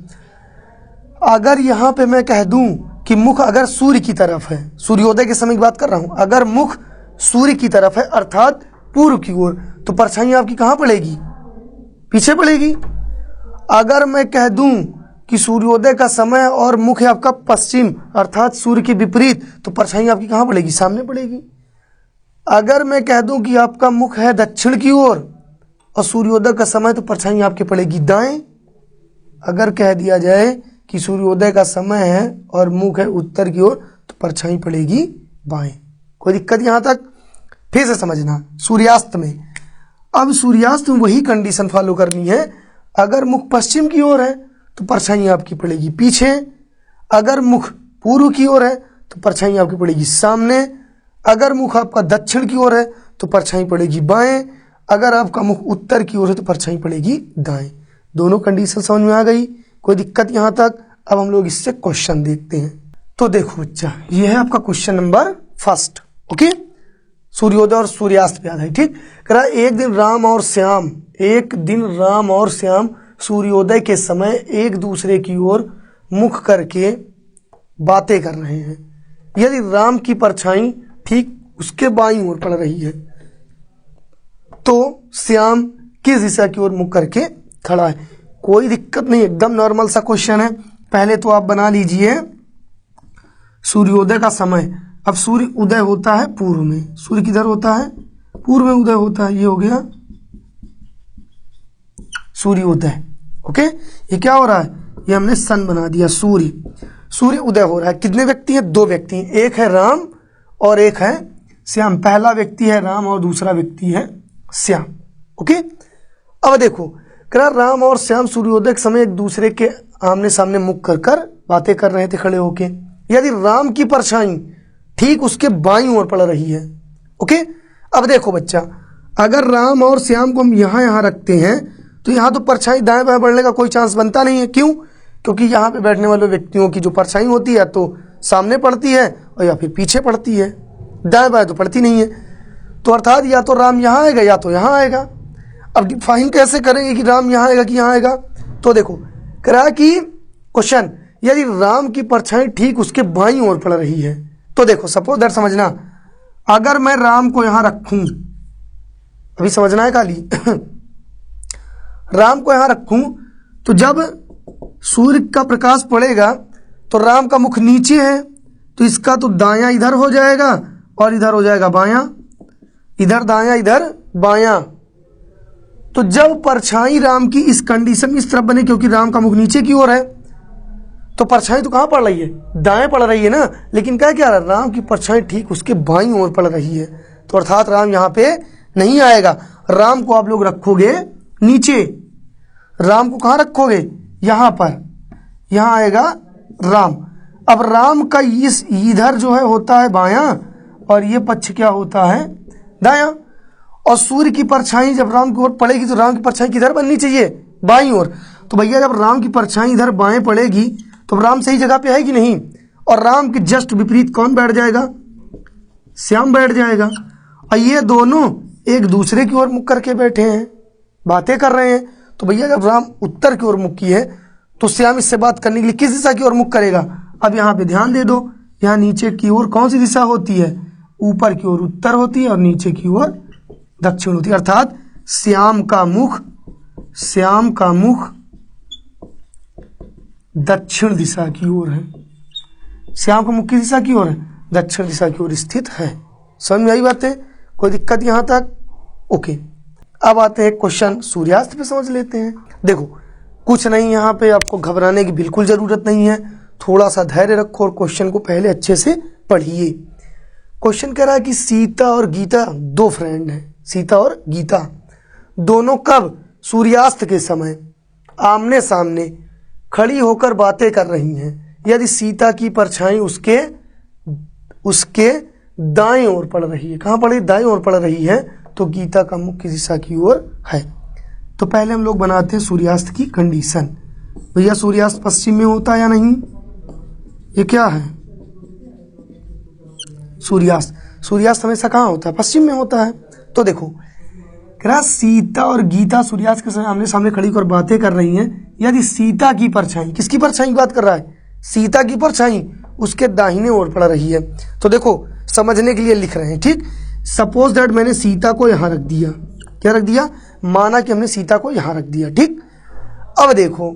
अगर यहाँ पे मैं कह दूं कि मुख अगर सूर्य की तरफ है, सूर्योदय के समय की बात कर रहा हूं, अगर मुख सूर्य की तरफ है अर्थात पूर्व की ओर, तो परछाई आपकी कहां पड़ेगी? पीछे पड़ेगी। अगर मैं कह दूं कि सूर्योदय का समय और मुख है आपका पश्चिम अर्थात सूर्य के विपरीत, तो परछाई आपकी कहां पड़ेगी? सामने पड़ेगी। अगर मैं कह दूं कि आपका मुख है दक्षिण की ओर और सूर्योदय का समय, तो परछाई आपकी पड़ेगी दाएं। अगर कह दिया जाए कि सूर्योदय का समय है और मुख है उत्तर की ओर, तो परछाई पड़ेगी बाएं। कोई दिक्कत यहां तक? फिर से समझना। सूर्यास्त में, अब सूर्यास्त में वही कंडीशन फॉलो करनी है। अगर मुख पश्चिम की ओर है तो परछाई आपकी पड़ेगी पीछे। अगर मुख पूर्व की ओर है तो परछाई आपकी पड़ेगी सामने। अगर मुख आपका दक्षिण की ओर है तो परछाई पड़ेगी बाएं। अगर आपका मुख उत्तर की ओर है तो परछाई पड़ेगी दाएं। दोनों कंडीशन समझ में आ गई? कोई दिक्कत यहां तक? अब हम लोग इससे क्वेश्चन देखते हैं। तो देखो बच्चा, ये है आपका क्वेश्चन नंबर फर्स्ट। ओके, सूर्योदय और सूर्यास्त पे याद है, ठीक। कह रहा एक दिन राम और श्याम सूर्योदय के समय एक दूसरे की ओर मुख करके बातें कर रहे हैं। यदि राम की परछाई ठीक उसके बाईं ओर पड़ रही है तो श्याम किस दिशा की ओर मुख करके खड़ा है? कोई दिक्कत नहीं, एकदम नॉर्मल सा क्वेश्चन है। पहले तो आप बना लीजिए सूर्योदय का समय। अब सूर्य उदय होता है पूर्व में, सूर्य किधर होता है? पूर्व में उदय होता है। ये हो गया सूर्योदय। ओके, ये क्या हो रहा है? ये हमने सन बना दिया। सूर्य उदय हो रहा है। कितने व्यक्ति हैं? दो व्यक्ति हैं, एक है राम और एक है श्याम। पहला व्यक्ति है राम और दूसरा व्यक्ति है श्याम। ओके, अब देखो, कह राम और श्याम सूर्योदय के समय एक दूसरे के आमने सामने मुख कर बातें कर रहे थे खड़े होके। यदि राम की परछाई ठीक उसके बाईं ओर पड़ रही है। ओके, अब देखो बच्चा, अगर राम और श्याम को हम यहां रखते हैं तो यहां तो परछाई दाएं बाएं बढ़ने का कोई चांस बनता नहीं है। क्यों? क्योंकि यहां पे बैठने वाले व्यक्तियों की जो परछाई होती है तो सामने पड़ती है और या फिर पीछे पड़ती है, दाएं बाएं तो पड़ती नहीं है। तो अर्थात या तो राम यहां आएगा या तो यहां आएगा। अब डिफाइन कैसे करेंगे कि राम यहां आएगा कि यहां आएगा? तो देखो, करा कि क्वेश्चन, यदि राम की परछाई ठीक उसके बाईं ओर पड़ रही है तो देखो, सपोज दैट, समझना, अगर मैं राम को यहां रखूं, अभी समझना है खाली राम को यहां रखूं तो जब सूर्य का प्रकाश पड़ेगा तो राम का मुख नीचे है तो इसका तो दायां इधर हो जाएगा और इधर हो जाएगा बायां, इधर दायां इधर बायां। तो जब परछाई राम की इस कंडीशन में इस तरफ बने, क्योंकि राम का मुख नीचे की ओर है, तो परछाई तो कहाँ पड़ रही है, दाएं पड़ रही है ना, लेकिन क्या क्या राम की परछाई ठीक उसके बाईं ओर पड़ रही है, तो अर्थात राम यहाँ पे नहीं आएगा। राम को आप लोग रखोगे नीचे, राम को कहाँ रखोगे, यहाँ पर, यहाँ आएगा राम। अब राम का इस इधर जो है होता है बायां और ये पक्ष क्या होता है, दायां। और सूर्य की परछाई जब राम की ओर पड़ेगी तो राम की परछाई किधर बननी चाहिए, बाईं ओर। तो भैया जब राम की परछाई इधर बाएं पड़ेगी तो राम सही जगह पे है कि नहीं, और राम के जस्ट विपरीत कौन बैठ जाएगा, श्याम बैठ जाएगा। और ये दोनों एक दूसरे की ओर मुख करके बैठे हैं, बातें कर रहे हैं। तो भैया जब राम उत्तर की ओर मुख की है तो श्याम इससे बात करने के लिए किस दिशा की ओर मुख करेगा। अब यहाँ पे ध्यान दे दो, यहाँ नीचे की ओर कौन सी दिशा होती है, ऊपर की ओर उत्तर होती है और नीचे की ओर दक्षिण होती है। अर्थात श्याम का मुख दक्षिण दिशा की ओर है, श्याम का मुख की दिशा की ओर है, दक्षिण दिशा की ओर स्थित है। समझ में आई बातें, कोई दिक्कत यहाँ तक, ओके। अब आते हैं क्वेश्चन सूर्यास्त पे, समझ लेते हैं। देखो कुछ नहीं, यहाँ पे आपको घबराने की बिल्कुल जरूरत नहीं है, थोड़ा सा धैर्य रखो और क्वेश्चन को पहले अच्छे से पढ़िए। क्वेश्चन कह रहा है कि सीता और गीता दो फ्रेंड हैं, सीता और गीता दोनों कब, सूर्यास्त के समय आमने सामने खड़ी होकर बातें कर रही हैं। यदि सीता की परछाई उसके दाएं ओर पड़ रही है, कहाँ पड़ रही, दाएं ओर पड़ रही है, तो गीता का मुख किस दिशा की ओर है। तो पहले हम लोग बनाते हैं सूर्यास्त की कंडीशन। भैया सूर्यास्त पश्चिम में होता है या नहीं, ये क्या है, सूर्यास्त हमेशा कहाँ होता है, पश्चिम में होता है। तो देखो कह रहा सीता और गीता सूर्यास्त के समय आमने सामने खड़ी होकर बातें कर रही हैं। यदि सीता की परछाई, किसकी परछाई की बात कर रहा है, सीता की परछाई उसके दाहिने ओर पड़ रही है। तो देखो समझने के लिए लिख रहे हैं, ठीक। सपोज दैट मैंने सीता को यहाँ रख दिया, क्या रख दिया, माना कि हमने सीता को यहाँ रख दिया, ठीक। अब देखो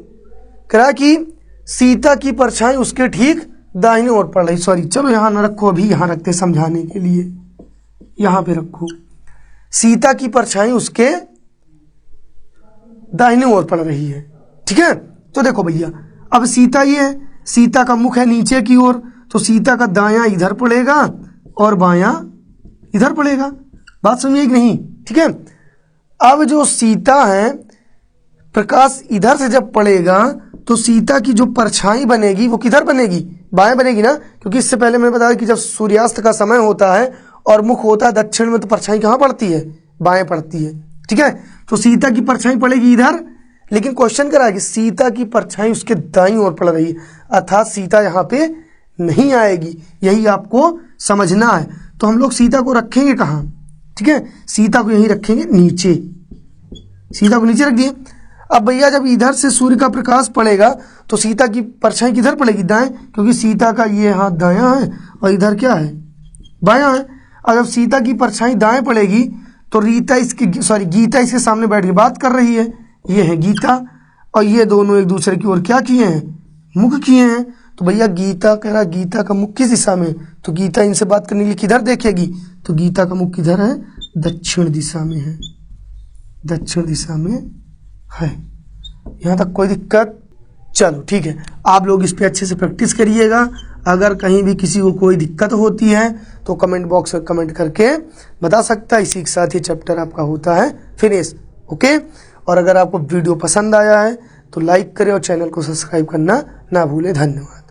कह रहा कि सीता की परछाई उसके ठीक दाहिने ओर पड़ रही, सॉरी चलो यहाँ ना रखो, अभी यहाँ रखते समझाने के लिए, यहाँ पे रखो। सीता की परछाई उसके दाहिने ओर पड़ रही है, ठीक है। तो देखो भैया अब सीता ये है, सीता का मुख है नीचे की ओर, तो सीता का दायां इधर पड़ेगा और बायां इधर पड़ेगा, बात समझिए कि नहीं, ठीक है। अब जो सीता है, प्रकाश इधर से जब पड़ेगा तो सीता की जो परछाई बनेगी वो किधर बनेगी, बाएं बनेगी ना, क्योंकि इससे पहले मैंने बताया कि जब सूर्यास्त का समय होता है और मुख होता है दक्षिण में, तो परछाई कहाँ पड़ती है, बाएं पड़ती है, ठीक है। तो सीता की परछाई पड़ेगी इधर, लेकिन क्वेश्चन करा कि सीता की परछाई उसके दाईं ओर पड़ रही है, अर्थात सीता यहाँ पे नहीं आएगी, यही आपको समझना है। तो हम लोग सीता को रखेंगे कहाँ, ठीक है, सीता को यहीं रखेंगे नीचे, सीता को नीचे रख दिए। अब भैया जब इधर से सूर्य का प्रकाश पड़ेगा तो सीता की परछाई किधर पड़ेगी, दाएं, क्योंकि सीता का ये हाथ दायां है और इधर क्या है, बायां है। और जब सीता की परछाई दाएं पड़ेगी तो गीता इसके सामने बैठ के बात कर रही है, ये है गीता, और ये दोनों एक दूसरे की ओर क्या किए हैं, मुख किए हैं। तो भैया गीता कह रहा गीता का मुख किस दिशा में, तो गीता इनसे बात करने के लिए किधर देखेगी, तो गीता का मुख किधर है, दक्षिण दिशा में है, दक्षिण दिशा में है। यहाँ तक कोई दिक्कत, चलो ठीक है, आप लोग इस पे अच्छे से प्रैक्टिस करिएगा। अगर कहीं भी किसी को कोई दिक्कत होती है तो कमेंट बॉक्स में कमेंट करके बता सकता है। इसी के साथ ये चैप्टर आपका होता है फिनिश, ओके। और अगर आपको वीडियो पसंद आया है तो लाइक करें और चैनल को सब्सक्राइब करना ना भूलें। धन्यवाद।